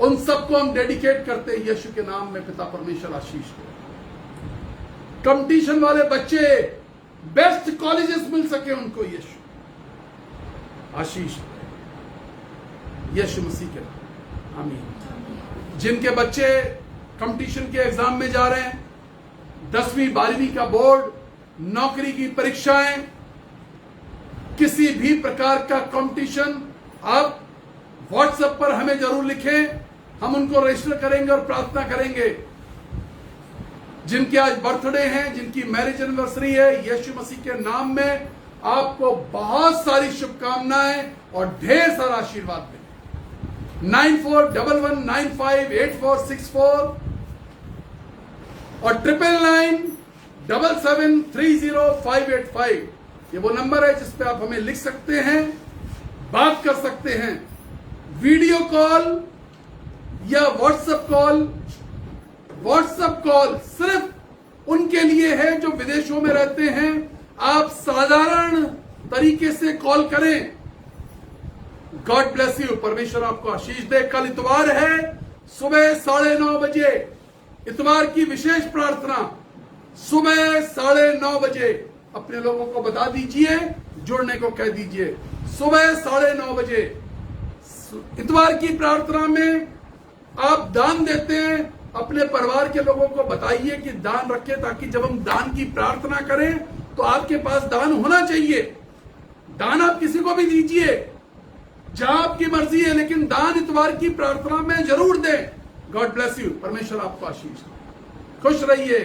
उन सबको हम डेडिकेट करते हैं यीशु के नाम में। पिता परमेश्वर आशीष दे। कंपटीशन वाले बच्चे बेस्ट कॉलेजेस मिल सके उनको, यीशु आशीष दे। यीशु मसीह के नाम, आमीन। जिनके बच्चे कंपटीशन के एग्जाम में जा रहे हैं, 10वीं 12वीं का बोर्ड, नौकरी की परीक्षाएं, किसी भी प्रकार का कंपटीशन, आप व्हाट्सएप पर हमें जरूर लिखें, हम उनको रजिस्टर करेंगे और प्रार्थना करेंगे। जिनके आज बर्थडे हैं, जिनकी मैरिज एनिवर्सरी है, यीशु मसीह के नाम में आपको बहुत सारी शुभकामनाएं और ढेर सारा आशीर्वाद मिले। 9411958464 और 9997730585 ये वो नंबर है जिस पे आप हमें लिख सकते हैं, बात कर सकते हैं। वीडियो कॉल या व्हाट्सएप कॉल सिर्फ उनके लिए है जो विदेशों में रहते हैं। आप साधारण तरीके से कॉल करें। गॉड ब्लेस यू, परमेश्वर आपको आशीष दे। कल इतवार है, सुबह 9:30 बजे इतवार की विशेष प्रार्थना, सुबह 9:30 बजे अपने लोगों को बता दीजिए, जुड़ने को कह दीजिए। सुबह 9:30 बजे इतवार की प्रार्थना में आप दान देते हैं, अपने परिवार के लोगों को बताइए कि दान रखें, ताकि जब हम दान की प्रार्थना करें तो आपके पास दान होना चाहिए। दान आप किसी को भी दीजिए, जहां आपकी मर्जी है, लेकिन दान इतवार की प्रार्थना में जरूर दें। गॉड ब्लेस यू, परमेश्वर आपको आशीष दे। खुश रहिए।